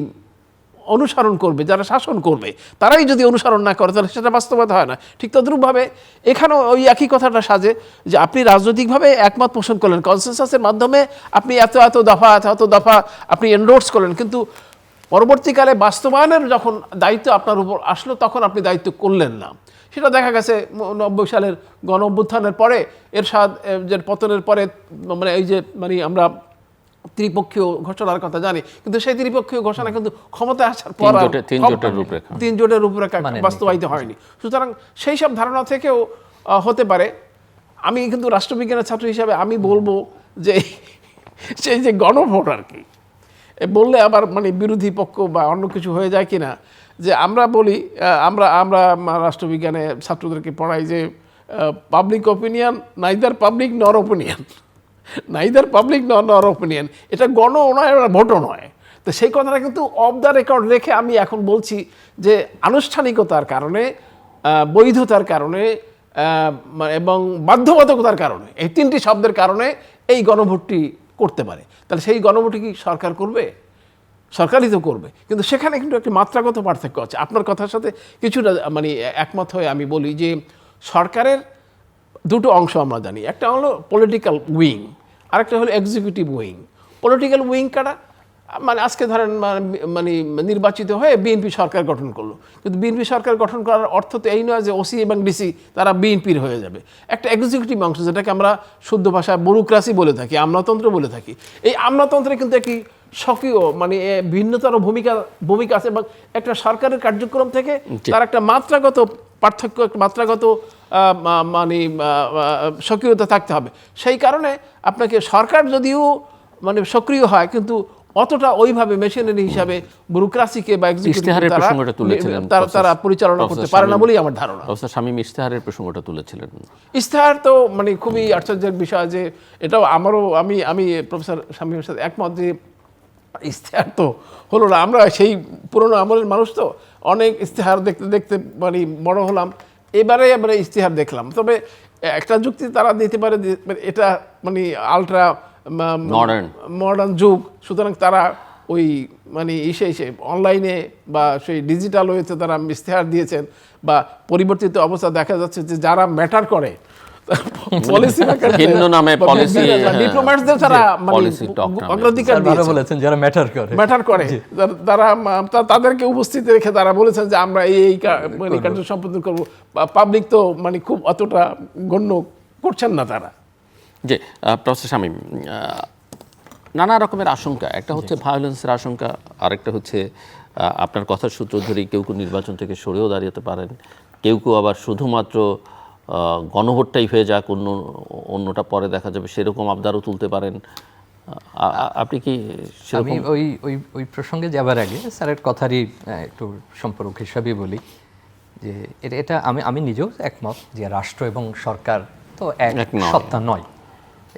অনুসরণ করবে, যারা শাসন করবে, তারাই যদি অনুসরণ না করে তাহলে সেটা বাস্তবায়িত হয় না। ঠিক তদ্রূপভাবে এখানেও ওই একই কথাটা সাজে যে আপনি রাজনৈতিকভাবে একমত পোষণ করলেন, কনসেনসাসের মাধ্যমে আপনি এত দফা আপনি এন্ডোর্স করলেন, কিন্তু পরবর্তীকালে বাস্তবায়নের যখন দায়িত্ব আপনার উপর আসলো তখন আপনি দায়িত্ব করলেন না। সেটা দেখা গেছে 90 সালের গণ অভ্যুত্থানের পরে, এরশাদ এর পতনের পরে, মানে এই যে মানে আমরা ত্রিপক্ষীয় ঘোষণার কথা জানি, কিন্তু সেই ত্রিপক্ষীয় ঘোষণা কিন্তু ক্ষমতায় আসার পর তিন জোটের রূপরেখা বাস্তবায়িত হয়নি। সুতরাং সেই সব ধারণা থেকেও হতে পারে। আমি কিন্তু রাষ্ট্রবিজ্ঞানের ছাত্র হিসাবে আমি বলবো যে সেই যে গণভোট আর কি বললে আবার মানে বিরোধী পক্ষ বা অন্য কিছু হয়ে যায় কিনা, যে আমরা বলি আমরা রাষ্ট্রবিজ্ঞানে ছাত্রদেরকে পড়াই যে পাবলিক অপিনিয়ন নাইদার পাবলিক নর অপিনিয়ন, নাইদার পাবলিক নর অপিনিয়ন, এটা গণও নয়, ভোটও নয়। তো সেই কথাটা কিন্তু অফ দ্য রেকর্ড রেখে আমি এখন বলছি যে আনুষ্ঠানিকতার কারণে, বৈধতার কারণে এবং বাধ্যবাধকতার কারণে, এই তিনটি শব্দের কারণে এই গণভোটটি করতে পারে। তাহলে সেই গণভোটটি কি সরকার করবে? সরকারই তো করবে, কিন্তু সেখানে কিন্তু একটি মাত্রাগত পার্থক্য আছে। আপনার কথার সাথে কিছুটা মানে একমত হয়ে আমি বলি যে সরকারের দুটো অংশ আমরা জানি, একটা হলো পলিটিক্যাল উইং, আরেকটা হলো এক্সিকিউটিভ উইং। পলিটিক্যাল উইং কারা? মানে আজকে ধরেন মানে নির্বাচিত হয়ে বিএনপি সরকার গঠন করলো, কিন্তু বিএনপি সরকার গঠন করার অর্থ তো এই নয় যে ওসি এবং ডিসি তারা বিএনপির হয়ে যাবে। একটা এক্সিকিউটিভ অংশ, যেটাকে আমরা শুদ্ধ ভাষায় ব্যুরোক্রেসি বলে থাকি, আমলাতন্ত্র বলে থাকি। এই আমলাতন্ত্রে কিন্তু একটি স্বকীয় মানে ভিন্নতর ভূমিকা আছে, এবং একটা সরকারের কার্যক্রম থেকে তার একটা মাত্রাগত পার্থক্য, মাত্রাগত মানে সক্রিয়তা থাকতে হবে। সেই কারণে আপনাকে সরকার যদিও মানে সক্রিয় হয়, কিন্তু অতটা ওইভাবে মেশিনারি হিসাবে ব্যুরোক্রেসিকে বা ইশতেহারের প্রসঙ্গটা তুলেছিলেন, তারা পরিচালনা করতে পারে না বলেই আমার ধারণা। প্রফেসর শামীম ইশতেহারের প্রসঙ্গটা তুলেছিলেন। ইশতেহার তো মানে খুবই আশ্চর্যের বিষয়, যে এটাও আমারও আমি প্রফেসর শামীমের সাথে একমত যে ইশতেহার তো হলো না। আমরা সেই পুরনো আমলের মানুষ, তো অনেক ইশতেহার দেখতে দেখতে মানে বড় হলাম, এবারে ইশতেহার দেখলাম। তবে একটা যুক্তি তারা দিতে পারে যে এটা মানে আলট্রা মডার্ন যুগ, সুতরাং তারা ওই মানে এসে অনলাইনে বা সেই ডিজিটাল ওয়েতে তারা ইশতেহার দিয়েছেন, বা পরিবর্তিত অবস্থা দেখা যাচ্ছে যে যারা ম্যাটার করে পলিসি ভিন্ন নামে পলিসি ডিপ্লোম্যাটসদের তারা মানে অগ্রাধিকার বলেছেন, যারা ম্যাটার করে তারা তাদেরকে উপস্থিত রেখে তারা বলেছেন যে আমরা এই মানে কার্য সম্পাদন করবো। পাবলিক তো মানে খুব অতটা গণ্য করছেন না তারা। যে প্রফেসর শামীম, নানা রকমের আশঙ্কা, একটা হচ্ছে ভায়োলেন্সের আশঙ্কা, আরেকটা হচ্ছে আপনার কথার সূত্র ধরেই কেউ কেউ নির্বাচন থেকে সরেও দাঁড়াতে পারেন, কেউ কেউ আবার শুধুমাত্র গণভোটটাই হয়ে যাক, অন্যটা পরে দেখা যাবে, সেরকম আবদারও তুলতে পারেন। আপনি কি? আমি ওই প্রসঙ্গে যাবার আগে স্যারের কথারই একটু সম্পর্ক হিসাবে বলি যে এটা আমি নিজেও একমত যে রাষ্ট্র এবং সরকার তো এক সত্তা নয়,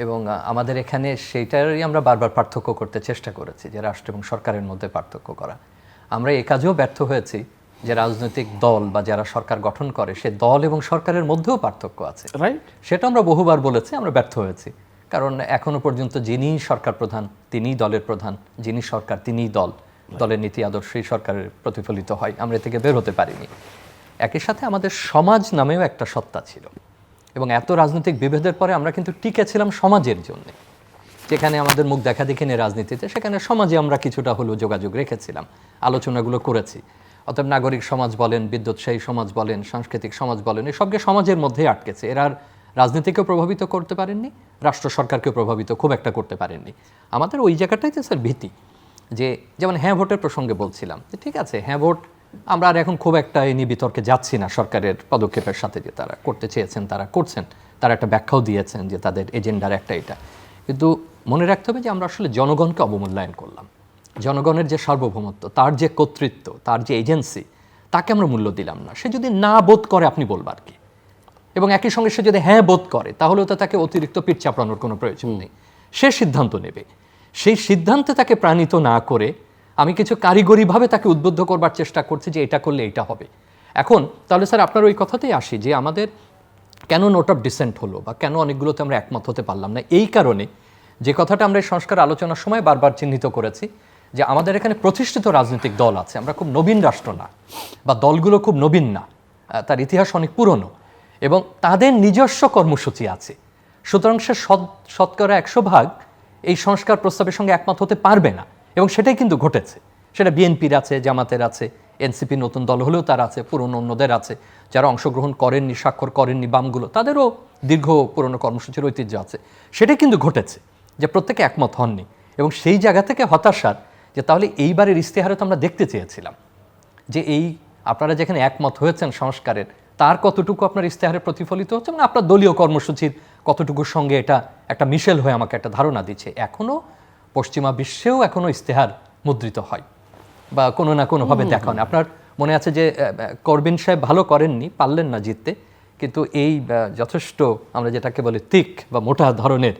এবং আমাদের এখানে সেইটারই আমরা বারবার পার্থক্য করতে চেষ্টা করেছি, যে রাষ্ট্র এবং সরকারের মধ্যে পার্থক্য করা। আমরা এ কাজেও ব্যর্থ হয়েছি যে রাজনৈতিক দল বা যারা সরকার গঠন করে সে দল এবং সরকারের মধ্যেও পার্থক্য আছে, সেটা আমরা বহুবার বলেছি, আমরা ব্যর্থ হয়েছি। কারণ এখনো পর্যন্ত যিনি সরকার প্রধান তিনিই দলের প্রধান, যিনি সরকার তিনিই দলের নীতি আদর্শই সরকারের প্রতিফলিত হয়, আমরা এ থেকে বের হতে পারিনি। একই সাথে আমাদের সমাজ নামেও একটা সত্তা ছিল, এবং এত রাজনৈতিক বিভেদের পরে আমরা কিন্তু টিকে ছিলাম সমাজের জন্য। যেখানে আমাদের মুখ দেখা দেখি নেই রাজনীতিতে, সেখানে সমাজে আমরা কিছুটা হলেও যোগাযোগ রেখেছিলাম, আলোচনাগুলো করেছি। অতএব নাগরিক সমাজ বলেন, বিদ্যুৎসাহী সমাজ বলেন, সাংস্কৃতিক সমাজ বলেন, এই সবকে সমাজের মধ্যেই আটকেছে। এরা আর রাজনীতিকেও প্রভাবিত করতে পারেননি, রাষ্ট্র সরকারকেও প্রভাবিত খুব একটা করতে পারেননি। আমাদের ওই জায়গাটাই তো স্যার ভীতি, যে যেমন হ্যাঁ ভোটের প্রসঙ্গে বলছিলাম, ঠিক আছে হ্যাঁ ভোট আমরা আর এখন খুব একটা এই নিয়ে বিতর্কে যাচ্ছি না, সরকারের পদক্ষেপের সাথে যে তারা করতে চেয়েছেন তারা করছেন, তারা একটা ব্যাখ্যাও দিয়েছেন যে তাদের এজেন্ডার একটা এটা। কিন্তু মনে রাখতে হবে যে আমরা আসলে জনগণকে অবমূল্যায়ন করলাম। জনগণের যে সার্বভৌমত্ব, তার যে কর্তৃত্ব, তার যে এজেন্সি, তাকে আমরা মূল্য দিলাম না। সে যদি না বোধ করে আপনি বলবার কি, এবং একই সঙ্গে সে যদি হ্যাঁ বোধ করে তাহলেও তো তাকে অতিরিক্ত পিঠ চাপড়ানোর কোনো প্রয়োজন নেই। সে সিদ্ধান্ত নেবে। সেই সিদ্ধান্তে তাকে প্রাণিত না করে আমি কিছু কারিগরিভাবে তাকে উদ্বুদ্ধ করবার চেষ্টা করছি যে এটা করলে এটা হবে। এখন তাহলে স্যার আপনার ওই কথাতেই আসি যে আমাদের কেন নোট অফ ডিসেন্ট হলো বা কেন অনেকগুলোতে আমরা একমত হতে পারলাম না, এই কারণে যে কথাটা আমরা এই সংস্কার আলোচনার সময় বারবার চিহ্নিত করেছি যে আমাদের এখানে প্রতিষ্ঠিত রাজনৈতিক দল আছে, আমরা খুব নবীন রাষ্ট্র না, বা দলগুলো খুব নবীন না, তার ইতিহাস অনেক পুরনো, এবং তাদের নিজস্ব কর্মসূচি আছে। সুতরাং সে শতকরা 100% এই সংস্কার প্রস্তাবের সঙ্গে একমত হতে পারবে না, এবং সেটাই কিন্তু ঘটেছে। সেটা বিএনপির আছে, জামাতের আছে, এনসিপি নতুন দল হলেও তার আছে, পুরনো অন্যদের আছে, যারা অংশগ্রহণ করেননি, স্বাক্ষর করেননি, বামগুলো, তাদেরও দীর্ঘ পুরনো কর্মসূচির ঐতিহ্য আছে। সেটাই কিন্তু ঘটেছে যে প্রত্যেকে একমত হননি, এবং সেই জায়গা থেকে হতাশার যে তাহলে এইবারের ইশতেহারে তো আমরা দেখতে চেয়েছিলাম যে এই আপনারা যেখানে একমত হয়েছেন সংস্কারের, তার কতটুকু আপনার ইশতেহারে প্রতিফলিত হচ্ছে, মানে আপনার দলীয় কর্মসূচির কতটুকুর সঙ্গে এটা একটা মিশেল হয়ে আমাকে একটা ধারণা দিচ্ছে। এখনও পশ্চিমা বিশ্বেও এখনও ইশতেহার মুদ্রিত হয় বা কোনো না কোনোভাবে দেখা হয়। আপনার মনে আছে যে করবিন সাহেব ভালো করেননি, পারলেন না জিততে, কিন্তু এই যথেষ্ট আমরা যেটাকে বলি তিক বা মোটা ধরনের,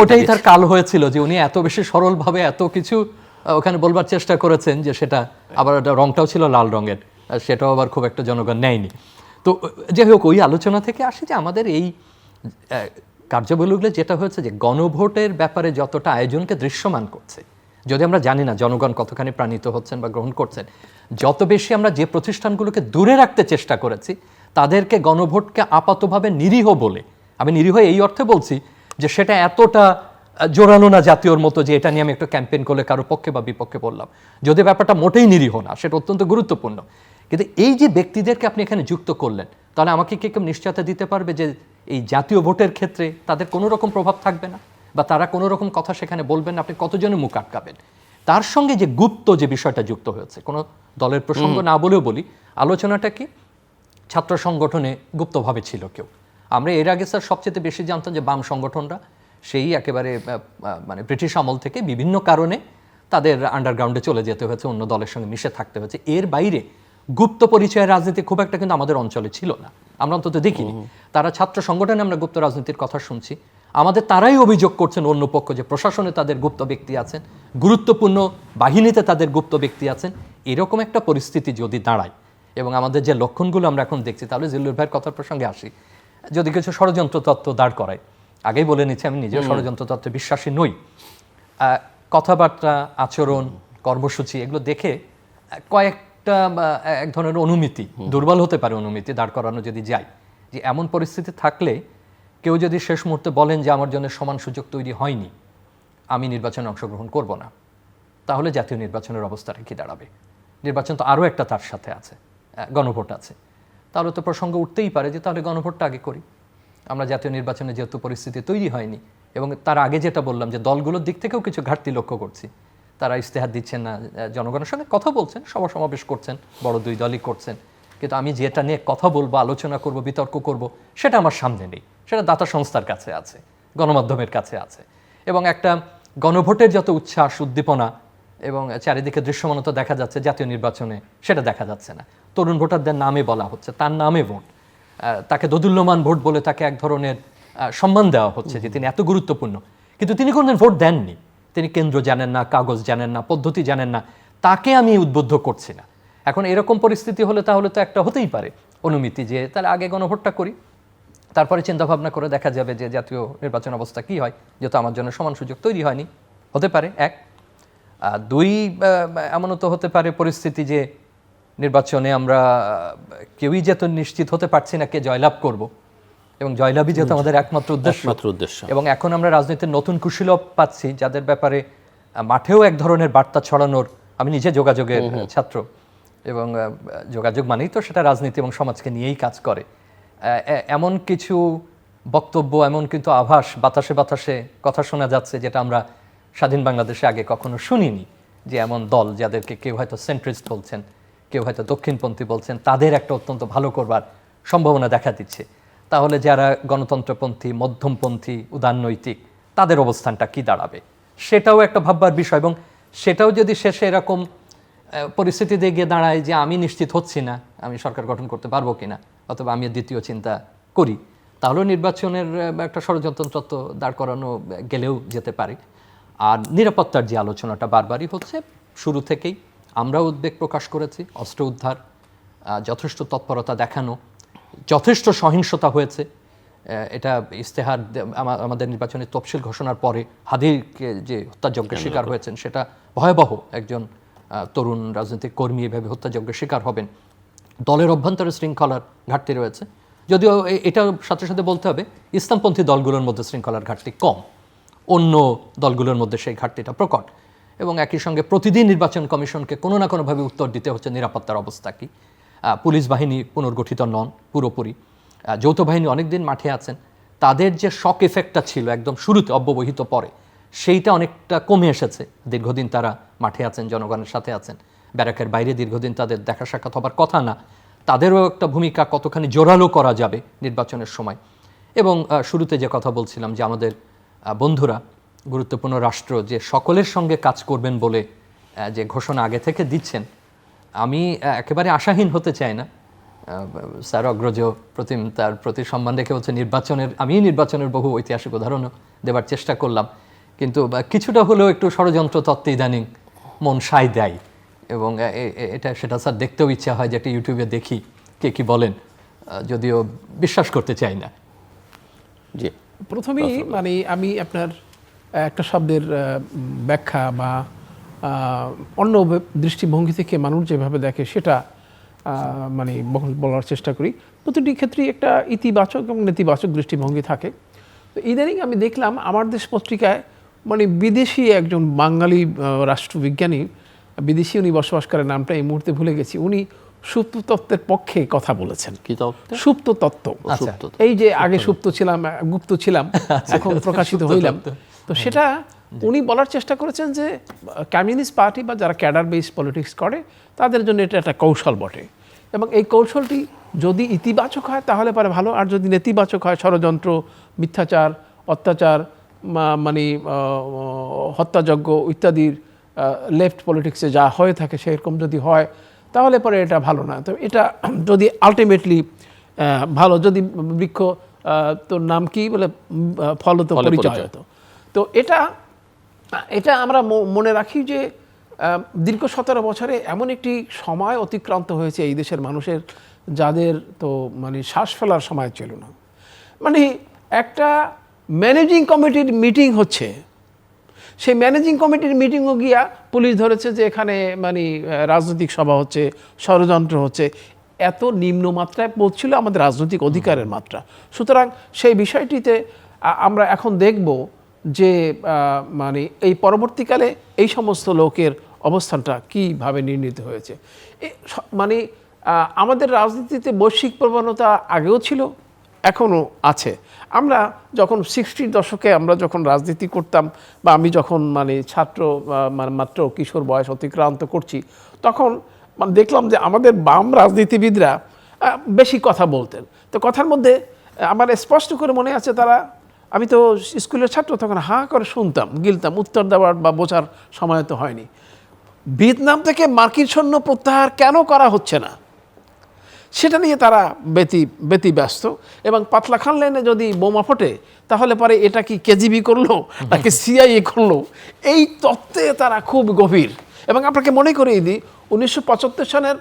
ওটাই তার কাল হয়েছিল যে উনি এত বেশি সরলভাবে এত কিছু ওখানে বলবার চেষ্টা করেছেন যে সেটা আবার রংটাও ছিল লাল রঙের, সেটাও আবার খুব একটা জনগণ নেয়নি। তো যাই হোক, ওই আলোচনা থেকে আসে যে আমাদের এই কার্যবলীগুলো যেটা হয়েছে যে গণভোটের ব্যাপারে যতটা আয়োজনকে দৃশ্যমান করছে, যদি আমরা জানি না জনগণ কতখানি প্রাণিত হচ্ছেন বা গ্রহণ করছেন, যত বেশি আমরা যে প্রতিষ্ঠানগুলোকে দূরে রাখতে চেষ্টা করেছি, তাদেরকে গণভোটকে আপাতভাবে নিরীহ বলে, আমি নিরীহ এই অর্থে বলছি যে সেটা এতটা জোরালো না জাতীয়র মতো যে এটা নিয়ে আমি একটা ক্যাম্পেইন করলে কারো পক্ষে বা বিপক্ষে বললাম, যদি ব্যাপারটা মোটেই নিরীহ না, সেটা অত্যন্ত গুরুত্বপূর্ণ। কিন্তু এই যে ব্যক্তিদেরকে আপনি এখানে যুক্ত করলেন, তাহলে আমাকে কে কেউ নিশ্চয়তা দিতে পারবে যে এই জাতীয় ভোটের ক্ষেত্রে তাদের কোনো রকম প্রভাব থাকবে না বা তারা কোনো রকম কথা সেখানে বলবেন না, আপনি কতজনের মুখ আটকাবেন? তার সঙ্গে যে গুপ্ত যে বিষয়টা যুক্ত হয়েছে, কোনো দলের প্রসঙ্গ না বলেও বলি, আলোচনাটা কি ছাত্র সংগঠনে গুপ্তভাবে ছিল কেউ। আমরা এর আগে স্যার সবচেয়ে বেশি জানতাম যে বাম সংগঠনরা সেই একেবারে মানে ব্রিটিশ আমল থেকে বিভিন্ন কারণে তাদের আন্ডারগ্রাউন্ডে চলে যেতে হয়েছে, অন্য দলের সঙ্গে মিশে থাকতে হয়েছে। এর বাইরে গুপ্ত পরিচয়ের রাজনীতি খুব একটা কিন্তু আমাদের অঞ্চলে ছিল না, আমরা অন্তত দেখিনি। তারা ছাত্র সংগঠনে আমরা গুপ্ত রাজনীতির কথা শুনছি, আমাদের তারাই অভিযোগ করছেন অন্য পক্ষ যে প্রশাসনে তাদের গুপ্ত ব্যক্তি আছেন, গুরুত্বপূর্ণ বাহিনীতে তাদের গুপ্ত ব্যক্তি আছেন। এরকম একটা পরিস্থিতি যদি দাঁড়ায় এবং আমাদের যে লক্ষণগুলো আমরা এখন দেখছি, তাহলে জিল্লুর ভাইয়ের কথার প্রসঙ্গে আসি, যদি কিছু ষড়যন্ত্র তত্ত্ব দাঁড় করায়, আগেই বলে নিচ্ছি আমি নিজেও ষড়যন্ত্র তত্ত্বে বিশ্বাসী নই, কথাবার্তা, আচরণ, কর্মসূচি এগুলো দেখে কয়েকটা এক ধরনের অনুমিতি, দুর্বল হতে পারে অনুমিতি দাঁড় করানো যদি যায়, যে এমন পরিস্থিতি থাকলে কেউ যদি শেষ মুহূর্তে বলেন যে আমার জন্য সমান সুযোগ তৈরি হয়নি, আমি নির্বাচনে অংশগ্রহণ করব না, তাহলে জাতীয় নির্বাচনের অবস্থাটা কি দাঁড়াবে? নির্বাচন তো আরও একটা তার সাথে আছে, গণভোট আছে, তাহলে তো প্রসঙ্গ উঠতেই পারে যে তাহলে গণভোটটা আগে করি। আমরা জাতীয় নির্বাচনে যেহেতু পরিস্থিতি তৈরি হয়নি, এবং তার আগে যেটা বললাম যে দলগুলোর দিক থেকেও কিছু ঘাটতি লক্ষ্য করছি, তারা ইশতেহার দিচ্ছেন না, জনগণের সঙ্গে কথা বলছেন, সভা সমাবেশ করছেন, বড় দুই দলই করছেন, কিন্তু আমি যেটা নিয়ে কথা বলবো, আলোচনা করব, বিতর্ক করব, সেটা আমার সামনে নেই। সেটা দাতা সংস্থার কাছে আছে, গণমাধ্যমের কাছে আছে, এবং একটা গণভোটের যত উচ্ছ্বাস, উদ্দীপনা এবং চারিদিকে দৃশ্যমানতা দেখা যাচ্ছে, জাতীয় নির্বাচনে সেটা দেখা যাচ্ছে না। তরুণ ভোটারদের নামে বলা হচ্ছে, তার নামে ভোট, তাকে দোদুল্যমান ভোট বলে তাকে এক ধরনের সম্মান দেওয়া হচ্ছে যে তিনি এত গুরুত্বপূর্ণ, কিন্তু তিনি কোনদিন ভোট দেননি, তিনি কেন্দ্র জানেন না, কাগজ জানেন না, পদ্ধতি জানেন না, তাকে আমি উদ্বুদ্ধ করছি না। এখন এরকম পরিস্থিতি হলে তাহলে তো একটা হতেই পারে অনুমিতি যে তাহলে আগে গণভোটটা করি, তারপরে চিন্তাভাবনা করে দেখা যাবে যে জাতীয় নির্বাচন অবস্থা কি হয়, যেহেতু আমার জন্য সমান সুযোগ তৈরি হয়নি। হতে পারে এক। দুই, এমনও তো হতে পারে পরিস্থিতি যে নির্বাচনে আমরা কেউই যেহেতু নিশ্চিত হতে পারছি না কে জয়লাভ করব, এবং জয়লাভই যেহেতু আমাদের একমাত্র উদ্দেশ্য, এবং এখন আমরা রাজনীতির নতুন কুশীলব পাচ্ছি যাদের ব্যাপারে মাঠেও এক ধরনের বার্তা ছড়ানোর, আমি নিজে যোগাযোগের ছাত্র, এবং যোগাযোগ মানেই তো সেটা রাজনীতি এবং সমাজকে নিয়েই কাজ করে, এমন কিছু বক্তব্য, এমন কিন্তু আভাস বাতাসে বাতাসে কথা শোনা যাচ্ছে যেটা আমরা স্বাধীন বাংলাদেশে আগে কখনো শুনিনি, যে এমন দল যাদেরকে কেউ হয়তো সেন্ট্রিস্ট বলছেন, কেউ হয়তো দক্ষিণপন্থী বলছেন, তাদের একটা অত্যন্ত ভালো করবার সম্ভাবনা দেখা দিচ্ছে। তাহলে যারা গণতন্ত্রপন্থী, মধ্যমপন্থী, উদারনৈতিক তাদের অবস্থানটা কি দাঁড়াবে, সেটাও একটা ভাববার বিষয়। এবং সেটাও যদি শেষে এরকম পরিস্থিতিতে গিয়ে দাঁড়ায় যে আমি নিশ্চিত হচ্ছি না আমি সরকার গঠন করতে পারবো কিনা, অথবা আমি দ্বিতীয় চিন্তা করি, তাহলেও নির্বাচনের একটা ষড়যন্ত্র তত্ত্ব দাঁড় করানো গেলেও যেতে পারে। আর নিরাপত্তার যে আলোচনাটা বারবারই হচ্ছে, শুরু থেকেই আমরাও উদ্বেগ প্রকাশ করেছি। অস্ত্র উদ্ধার, যথেষ্ট তৎপরতা দেখানো, যথেষ্ট সহিংসতা হয়েছে। এটা ইস্তেহার আমাদের নির্বাচনের তফসিল ঘোষণার পরে হাদিকে যে হত্যাযজ্ঞের শিকার হয়েছেন, সেটা ভয়াবহ। একজন তরুণ রাজনৈতিক কর্মী এভাবে হত্যাযজ্ঞের শিকার হবেন। দলের অভ্যন্তরে শৃঙ্খলার ঘাটতি রয়েছে, যদিও এটার সাথে সাথে বলতে হবে ইসলামপন্থী দলগুলোর মধ্যে শৃঙ্খলার ঘাটতি কম, অন্য দলগুলোর মধ্যে সেই ঘাটতিটা প্রকট। এবং একই সঙ্গে প্রতিদিন নির্বাচন কমিশনকে কোনো না কোনোভাবে উত্তর দিতে হচ্ছে নিরাপত্তার অবস্থা কী। পুলিশ বাহিনী পুনর্গঠিত নন পুরোপুরি, যৌথ বাহিনী অনেকদিন মাঠে আছেন। তাদের যে শক এফেক্টটা ছিল একদম শুরুতে, অব্যবহিত পরে, সেইটা অনেকটা কমে এসেছে। দীর্ঘদিন তারা মাঠে আছেন, জনগণের সাথে আছেন। ব্যারাকের বাইরে দীর্ঘদিন তাদের দেখা সাক্ষাৎ হবার কথা না, তাদেরও একটা ভূমিকা কতখানি জোরালো করা যাবে নির্বাচনের সময়। এবং শুরুতে যে কথা বলছিলাম যে আমাদের বন্ধুরা, গুরুত্বপূর্ণ রাষ্ট্র যে সকলের সঙ্গে কাজ করবেন বলে যে ঘোষণা আগে থেকে দিচ্ছেন, আমি একেবারে আশাহীন হতে চাই না। স্যার অগ্রজ প্রতিম তার প্রতি সম্মান রেখে হচ্ছে আমি নির্বাচনের বহু ঐতিহাসিক উদাহরণও দেওয়ার চেষ্টা করলাম, কিন্তু কিছুটা হলেও একটু ষড়যন্ত্র তত্ত্বে ইদানিং মন সায় দেয়। এবং সেটা স্যার দেখতেও ইচ্ছা হয়, যেটা ইউটিউবে দেখি কে কি বলেন, যদিও বিশ্বাস করতে চাই না। জি, প্রথমেই মানে আমি আপনার একটা শব্দের ব্যাখ্যা বা অন্য দৃষ্টিভঙ্গি থেকে মানুষ যেভাবে দেখে সেটা মানে বলার চেষ্টা করি। প্রতিটি ক্ষেত্রেই একটা ইতিবাচক এবং নেতিবাচক দৃষ্টিভঙ্গি থাকে। তো ইদানিং আমি দেখলাম আমার দেশ পত্রিকায় মানে বিদেশি একজন বাঙালি রাষ্ট্রবিজ্ঞানী, বিদেশি উনি বসবাস করেন, নামটা এই মুহূর্তে ভুলে গেছি, উনি সুপ্ত তত্ত্বের পক্ষে কথা বলেছেন। কি তত্ত্ব? সুপ্ত তত্ত্ব। এই যে আগে সুপ্ত ছিলাম, গুপ্ত ছিলাম, এখন প্রকাশিত হইলাম। তো সেটা উনি বলার চেষ্টা করেছেন যে কমিউনিস্ট পার্টি বা যারা ক্যাডার বেসড পলিটিক্স করে তাদের জন্য এটা একটা কৌশল বটে, এবং এই কৌশলটি যদি ইতিবাচক হয় তাহলে পরে ভালো, আর যদি নেতিবাচক হয়, ষড়যন্ত্র, মিথ্যাচার, অত্যাচার, মানে হত্যাযজ্ঞ ইত্যাদির লেফট পলিটিক্সে যা হয়ে থাকে সেরকম যদি হয় তাহলে পরে এটা ভালো না। তো এটা যদি আলটিমেটলি ভালো, যদি বৃক্ষ তোর নাম কি বলে ফল তো পরিচয় হতো। তো এটা আমরা মনে রাখি যে দীর্ঘ 17 বছরে এমন একটি সময় অতিক্রান্ত হয়েছে এই দেশের মানুষের, যাদের তো মানে শ্বাস ফেলার সময় ছিল না। মানে একটা ম্যানেজিং কমিটির মিটিং হচ্ছে, সেই ম্যানেজিং কমিটির মিটিংও গিয়া পুলিশ ধরেছে যে এখানে মানে রাজনৈতিক সভা হচ্ছে, ষড়যন্ত্র হচ্ছে। এত নিম্নমাত্রায় পৌঁছছিল আমাদের রাজনৈতিক অধিকারের মাত্রা। সুতরাং সেই বিষয়টিতে আমরা এখন দেখব যে মানে এই পরবর্তীকালে এই সমস্ত লোকের অবস্থানটা কীভাবে নির্ণীত হয়েছে। মানে আমাদের রাজনীতিতে বৈশ্বিক প্রবণতা আগেও ছিল, এখনও আছে। আমরা যখন 60-র দশকে আমরা যখন রাজনীতি করতাম, বা আমি যখন মানে ছাত্র মাত্র কিশোর বয়স অতিক্রান্ত করছি, তখন মানে দেখলাম যে আমাদের বাম রাজনীতিবিদরা বেশি কথা বলতেন। তো কথার মধ্যে আমার স্পষ্ট করে মনে আছে, তারা, আমি তো স্কুলের ছাত্র, তখন হাঁ করে শুনতাম, গিলতাম, উত্তর দেওয়ার বা বোঝার সময় তো হয়নি। ভিয়েতনাম থেকে মার্কিন সৈন্য প্রত্যাহার কেন করা হচ্ছে না সেটা নিয়ে তারা ব্যস্ত। এবং পাতলা খান লেনে যদি বোমা ফোটে তাহলে পরে এটা কি কেজিবি করলো নাকি সিআইএ করলো, এই তত্ত্বে তারা খুব গভীর। এবং আপনাকে মনে করিয়ে দিই, 1975 সালের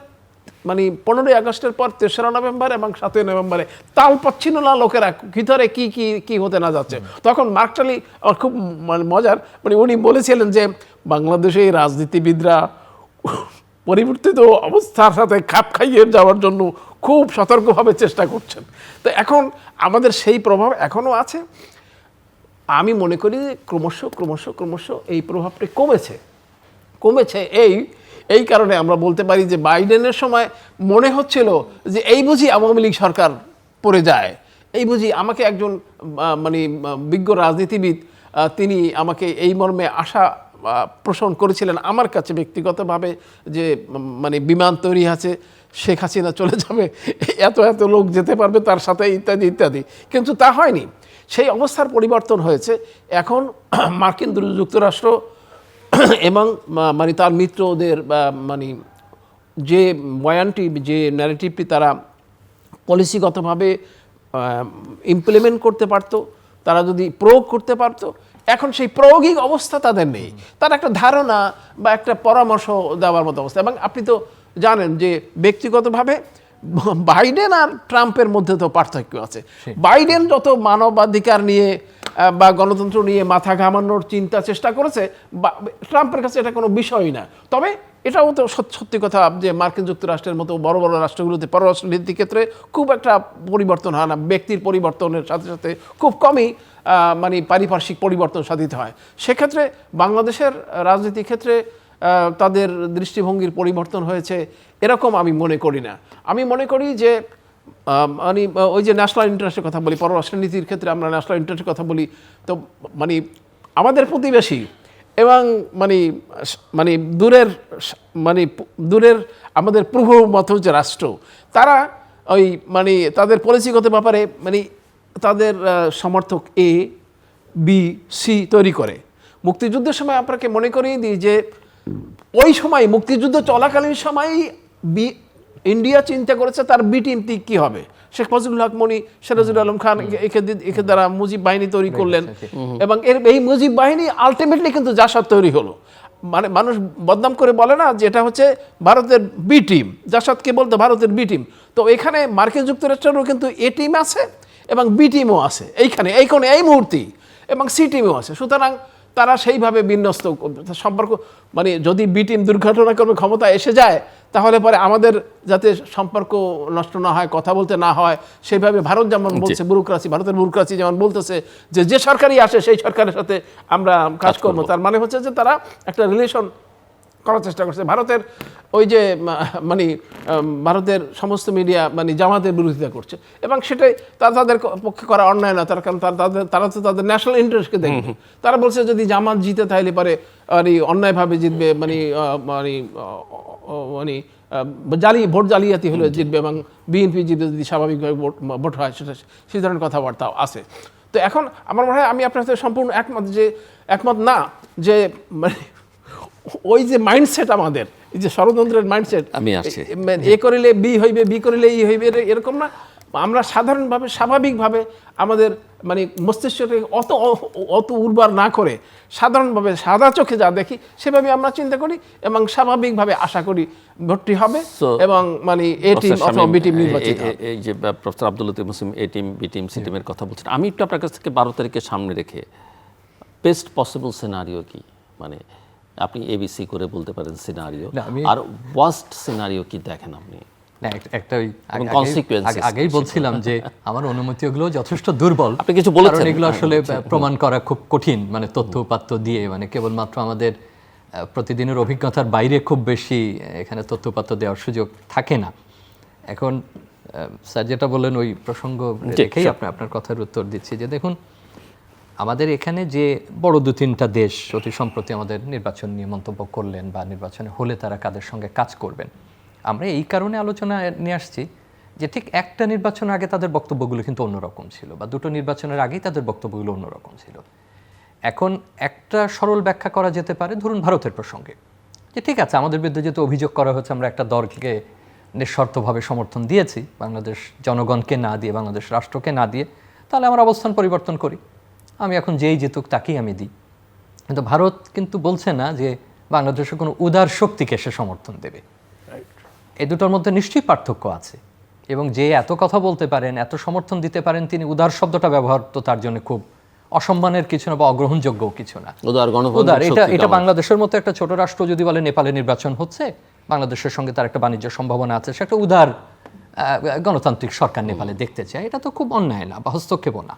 মানে 15ই আগস্টের পর 3রা নভেম্বর এবং 7ই নভেম্বরে তাল পাচ্ছিল না লোকেরা ভিতরে কি কি কি হতে না যাচ্ছে। তখন মার্কটালি খুব মানে মজার, মানে উনি বলেছিলেন যে বাংলাদেশে এই রাজনীতিবিদরা পরিবর্তিত অবস্থার সাথে খাপ খাইয়ে যাওয়ার জন্য খুব সতর্কভাবে চেষ্টা করছেন। তো এখন আমাদের সেই প্রভাব এখনও আছে। আমি মনে করি যে ক্রমশ এই প্রভাবটি কমেছে। এই কারণে আমরা বলতে পারি যে বাইডেনের সময় মনে হচ্ছিল যে এই বুঝি আওয়ামী লীগ সরকার পড়ে যায়, এই বুঝি, আমাকে একজন মানে বিজ্ঞ রাজনীতিবিদ তিনি আমাকে এই মর্মে আশা পোষণ করেছিলেন আমার কাছে ব্যক্তিগতভাবে, যে মানে বিমান তৈরি আছে, শেখ হাসিনা চলে যাবে, এত এত লোক যেতে পারবে তার সাথে, ইত্যাদি ইত্যাদি, কিন্তু তা হয়নি। সেই অবস্থার পরিবর্তন হয়েছে। এখন মার্কিন যুক্তরাষ্ট্র এবং মানে তার মিত্রদের মানে যে বয়ানটি, যে ন্যারেটিভটি তারা পলিসিগতভাবে ইমপ্লিমেন্ট করতে পারত, তারা যদি প্রয়োগ করতে পারত, এখন সেই প্রয়োগিক অবস্থা তাদের নেই। তার একটা ধারণা বা একটা পরামর্শ দেওয়ার মতো অবস্থা। এবং আপনি তো জানেন যে ব্যক্তিগতভাবে বাইডেন আর ট্রাম্পের মধ্যে তো পার্থক্য আছে। বাইডেন যত মানবাধিকার নিয়ে বা গণতন্ত্র নিয়ে মাথা ঘামানোর চিন্তা চেষ্টা করেছে, ট্রাম্পের কাছে এটা কোনো বিষয়ই না। তবে এটাও তো সত্যি কথা যে মার্কিন যুক্তরাষ্ট্রের মতো বড় বড় রাষ্ট্রগুলোতে পররাষ্ট্রনীতির ক্ষেত্রে খুব একটা পরিবর্তন হয় না। ব্যক্তির পরিবর্তনের সাথে সাথে খুব কমই মানে পারিপার্শ্বিক পরিবর্তন সাধিত হয়। সেক্ষেত্রে বাংলাদেশের রাজনীতির ক্ষেত্রে তাদের দৃষ্টিভঙ্গির পরিবর্তন হয়েছে এরকম আমি মনে করি না। আমি মনে করি যে মানে ওই যে ন্যাশনাল ইন্টারেস্টের কথা বলি, পররাষ্ট্রনীতির ক্ষেত্রে আমরা ন্যাশনাল ইন্টারেস্টের কথা বলি, তো মানে আমাদের প্রতিবেশী এবং মানে মানে দূরের আমাদের প্রভুমত যে রাষ্ট্র, তারা ওই মানে তাদের পলিসিগত ব্যাপারে মানে তাদের সমর্থক এ বি সি তৈরি করে। মুক্তিযুদ্ধের সময় আপনাকে মনে করিয়ে দিই যে ওই সময় মুক্তিযুদ্ধ চলাকালীন সময়ই ইন্ডিয়া চিন্তা করেছে তার বি টিম কী হবে। শেখ ফজলুল হক মনি, সিরাজুল আলম খান একে দ্বারা মুজিব বাহিনী তৈরি করলেন, এবং এই মুজিব বাহিনী আলটিমেটলি কিন্তু জাসদ তৈরি হলো। মানে মানুষ বদনাম করে বলে না যে এটা হচ্ছে ভারতের বি টিম, জাসদকে বলতে ভারতের বি টিম। তো এখানে মার্কিন যুক্তরাষ্ট্রেরও কিন্তু এ টিম আছে এবং বি টিমও আছে এইখানে এই মুহূর্তেই, এবং সি টিমও আছে। সুতরাং তারা সেইভাবে বিন্যস্ত সম্পর্ক, মানে যদি বি টিম দুর্ঘটনাক্রমে ক্ষমতা এসে যায় তাহলে পরে আমাদের যাতে সম্পর্ক নষ্ট না হয়, কথা বলতে না হয়, সেইভাবে ভারত যেমন বলছে ভারতের ব্যুরোক্রেসি যেমন বলতেছে যে সরকারই আসে সেই সরকারের সাথে আমরা কাজ করবো, তার মানে হচ্ছে যে তারা একটা রিলেশন করার চেষ্টা করছে। ভারতের ওই যে মানে ভারতের সমস্ত মিডিয়া মানে জামাতের বিরোধিতা করছে, এবং সেটাই তাদের পক্ষে করা অন্যায় না। তার কারণ তারা তো তাদের ন্যাশনাল ইন্টারেস্টকে দেখবে। তারা বলছে যদি জামাত জিতে তাহলে পরে মানে অন্যায়ভাবে জিতবে, মানে মানে মানে ভোট জালিয়াতি হলে জিতবে, এবং বিএনপি জিতবে যদি স্বাভাবিকভাবে ভোট হয়, সেটা সেই ধরনের কথাবার্তাও আছে। তো এখন আমার মনে হয় আমি আপনার সাথে সম্পূর্ণ একমত না যে মানে ওই যে মাইন্ডসেট আমাদের, এই যে ষড়যন্ত্রের মাইন্ডসেট, আমি আসছি, এ করিলে বি হইবে, বি করিলে ই হইবে, এরকম না। আমরা সাধারণভাবে স্বাভাবিকভাবে আমাদের মানে মস্তিষ্ককে অত উর্বর না করে সাধারণভাবে সাদা চোখে যা দেখি সেভাবে আমরা চিন্তা করি, এবং স্বাভাবিকভাবে আশা করি ভোটটি হবে এবং মানে এ টিম অথবা বি টিম নির্বাচিত। এই যে প্রফেসর আব্দুল লতিফ মুসলিম এ টিম বি টিম সি টিমের কথা বলছেন, আমি একটু আপনার কাছ থেকে 12 তারিখের সামনে রেখে বেস্ট পসিবল সিনারিও কি, মানে আপনি এবিসি করে বলতে পারেন সিনারিও, আর ওয়ার্স্ট সিনারিও কি দেখেন আপনি? না, একটা আগেই বলছিলাম যে আমার অনুমতিগুলো যথেষ্ট দুর্বল। আপনি কিছু বলেছেন, এগুলো আসলে প্রমাণ করা খুব কঠিন, মানে তথ্য উপাত্ত দিয়ে, মানে কেবলমাত্র আমাদের প্রতিদিনের অভিজ্ঞতার বাইরে খুব বেশি এখানে তথ্য উপাত্ত দেওয়ার সুযোগ থাকে না। এখন স্যার যেটা বললেন ওই প্রসঙ্গ রেখেই আপনার কথার উত্তর দিচ্ছি যে দেখুন, আমাদের এখানে যে বড় 2-3টা দেশ অতি সম্প্রতি আমাদের নির্বাচন নিয়ে মন্তব্য করলেন, বা নির্বাচনে হলে তারা কাদের সঙ্গে কাজ করবেন, আমরা এই কারণে আলোচনা নিয়ে আসছি যে ঠিক একটা নির্বাচনের আগে তাদের বক্তব্যগুলো কিন্তু অন্যরকম ছিল, বা 2টো নির্বাচনের আগেই তাদের বক্তব্যগুলো অন্যরকম ছিল। এখন একটা সরল ব্যাখ্যা করা যেতে পারে, ধরুন ভারতের প্রসঙ্গে, যে ঠিক আছে আমাদের বিরুদ্ধে যেহেতু অভিযোগ করা হচ্ছে আমরা একটা দলকে নিঃশর্তভাবে সমর্থন দিয়েছি, বাংলাদেশ জনগণকে না দিয়ে, বাংলাদেশ রাষ্ট্রকে না দিয়ে, তাহলে আমার অবস্থান পরিবর্তন করি, আমি এখন যেই জিতুক তাকেই আমি দিই। কিন্তু ভারত কিন্তু বলছে না যে বাংলাদেশের কোনো উদার শক্তিকে সে সমর্থন দেবে। এই দুটোর মধ্যে নিশ্চয়ই পার্থক্য আছে, এবং যে এত কথা বলতে পারেন, এত সমর্থন দিতে পারেন, তিনি উদার শব্দটা ব্যবহার তো তার জন্য খুব অসম্মানের কিছু না, বা অগ্রহণযোগ্য কিছু না। উদার এটা বাংলাদেশের মতো একটা ছোট রাষ্ট্র যদি বলে নেপালে নির্বাচন হচ্ছে, বাংলাদেশের সঙ্গে তার একটা বাণিজ্য সম্ভাবনা আছে, সে একটা উদার গণতান্ত্রিক সরকার নেপালে দেখতে চায়, এটা তো খুব অন্যায় না বা হস্তক্ষেপও না।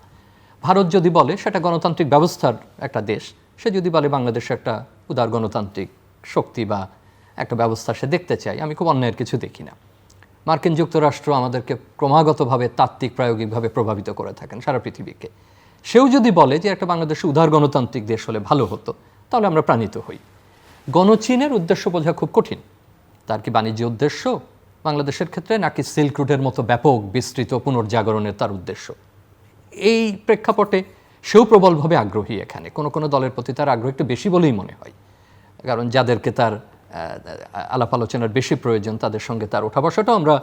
ভারত যদি বলে সেটা গণতান্ত্রিক ব্যবস্থার একটা দেশ, সে যদি বলে বাংলাদেশে একটা উদার গণতান্ত্রিক শক্তি বা একটা ব্যবস্থা সে দেখতে চায়, আমি খুব অন্যায়ের কিছু দেখি না। মার্কিন যুক্তরাষ্ট্র আমাদেরকে ক্রমাগতভাবে তাত্ত্বিক প্রায়োগিকভাবে প্রভাবিত করে থাকেন সারা পৃথিবীকে, সেও যদি বলে যে একটা বাংলাদেশে উদার গণতান্ত্রিক দেশ হলে ভালো হতো, তাহলে আমরা প্রাণিত হই। গণচীনের উদ্দেশ্য বোঝা খুব কঠিন, তার কি বাণিজ্য উদ্দেশ্য? বাংলাদেশের ক্ষেত্রে নাকি সিল্ক রুটের মতো ব্যাপক বিস্তৃত পুনর্জাগরণের তার উদ্দেশ্য। এই প্রেক্ষাপটে সেও প্রবলভাবে আগ্রহী, এখানে কোনো কোনো দলের প্রতি তার আগ্রহ একটু বেশি বলেই মনে হয়, কারণ যাদেরকে তার আলাপ আলোচনার বেশি প্রয়োজন তাদের সঙ্গে তার ওঠা বসাটাও আমরা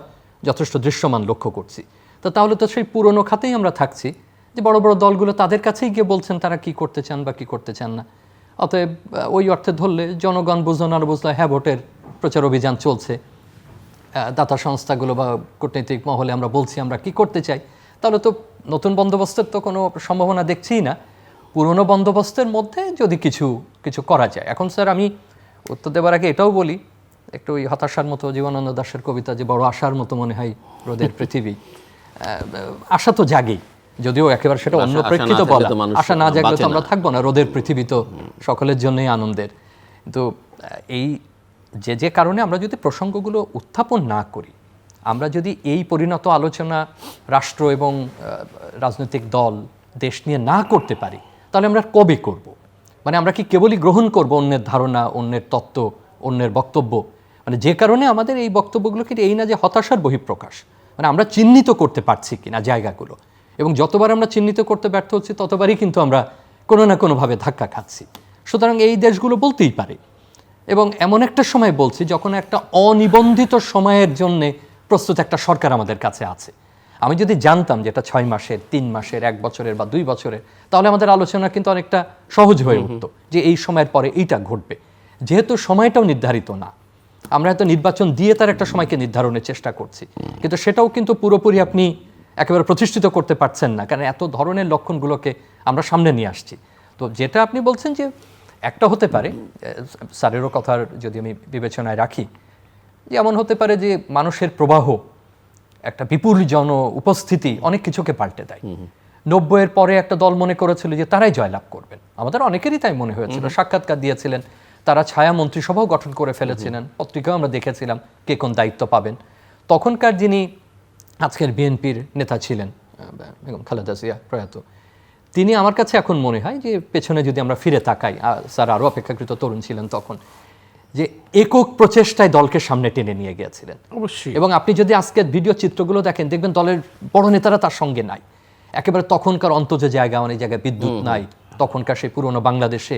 যথেষ্ট দৃশ্যমান লক্ষ্য করছি। তো তাহলে তো সেই পুরনো খাতেই আমরা থাকছি, যে বড় বড় দলগুলো তাদের কাছেই গিয়ে বলছেন তারা কি করতে চান বা কি করতে চান না। অতএব ওই অর্থে ধরলে জনগণ বুঝলো না বুঝলো, হ্যাঁ ভোটের প্রচার অভিযান চলছে, দাতা সংস্থাগুলো বা কূটনৈতিক মহলে আমরা বলছি আমরা কি করতে চাই, তাহলে তো নতুন বন্দোবস্তের তো কোনো সম্ভাবনা দেখছিই না। পুরনো বন্দোবস্তের মধ্যে যদি কিছু কিছু করা যায়। এখন স্যার আমি উত্তর দেওয়ার আগে এটাও বলি, একটু ওই হতাশার মতো জীবনানন্দ দাশের কবিতা যে বড় আশার মতো মনে হয় রোদের পৃথিবী, আশা তো জাগেই, যদিও একেবারে সেটা অন্য প্রেক্ষিত বলা, আশা না জাগলে তো আমরা থাকবো না। রোদের পৃথিবী তো সকলের জন্যই আনন্দের, কিন্তু এই যে কারণে আমরা যদি প্রসঙ্গগুলো উত্থাপন না করি, আমরা যদি এই পরিণত আলোচনা রাষ্ট্র এবং রাজনৈতিক দল দেশ নিয়ে না করতে পারি, তাহলে আমরা কবে করব? মানে আমরা কি কেবলই গ্রহণ করব অন্যের ধারণা, অন্যের তত্ত্ব, অন্যের বক্তব্য? মানে যে কারণে আমাদের এই বক্তব্যগুলোকে এই না যে হতাশার বহিঃপ্রকাশ, মানে আমরা চিহ্নিত করতে পারছি কিনা জায়গাগুলো, এবং যতবার আমরা চিহ্নিত করতে ব্যর্থ হচ্ছি ততবারই কিন্তু আমরা কোনো না কোনোভাবে ধাক্কা খাচ্ছি। সুতরাং এই দেশগুলো বলতেই পারে, এবং এমন একটা সময় বলছি যখন একটা অনিবন্ধিত সময়ের জন্যে প্রস্তুত একটা সরকার আমাদের কাছে আছে। আমি যদি জানতাম যে এটা 6 মাসের, 3 মাসের, 1 বছরের বা 2 বছরের, তাহলে আমাদের আলোচনা কিন্তু অনেকটা সহজ হয়ে উঠত, যে এই সময়ের পরে এইটা ঘটবে। যেহেতু সময়টাও নির্ধারিত না, আমরা হয়তো নির্বাচন দিয়ে তার একটা সময়কে নির্ধারণের চেষ্টা করছি, কিন্তু সেটাও কিন্তু পুরোপুরি আপনি একেবারে প্রতিষ্ঠিত করতে পারছেন না, কারণ এত ধরনের লক্ষণগুলোকে আমরা সামনে নিয়ে আসছি। তো যেটা আপনি বলছেন যে একটা হতে পারে, স্যারেরও কথার যদি আমি বিবেচনায় রাখি, যেমন হতে পারে যে মানুষের প্রবাহ, একটা বিপুল জন উপস্থিতি অনেক কিছুকে পাল্টে দেয়। 90-এর পরে একটা দল মনে করেছিল যে তারাই জয়লাভ করবেন, আমাদের অনেকেরই তাই মনে হয়েছিল, সাক্ষাৎকার দিয়েছিলেন, তারা ছায়া মন্ত্রিসভাও গঠন করে ফেলেছিলেন, পত্রিকাও আমরা দেখেছিলাম কে কোন দায়িত্ব পাবেন। তখনকার যিনি আজকের বিএনপির নেতা ছিলেন বেগম খালেদা জিয়া প্রয়াত, তিনি আমার কাছে এখন মনে হয় যে পেছনে যদি আমরা ফিরে তাকাই, স্যার আরও অপেক্ষাকৃত তরুণ ছিলেন তখন, যে একক প্রচেষ্টায় দলকে সামনে টেনে নিয়ে গিয়েছিলেন অবশ্যই। এবং আপনি যদি আজকের ভিডিও চিত্রগুলো দেখেন, দেখবেন দলের বড় নেতারা তার সঙ্গে নাই। একেবারে তখনকার অন্তর্জ জায়গা, অনেক জায়গায় বিদ্যুৎ নাই, তখনকার সেই পুরনো বাংলাদেশে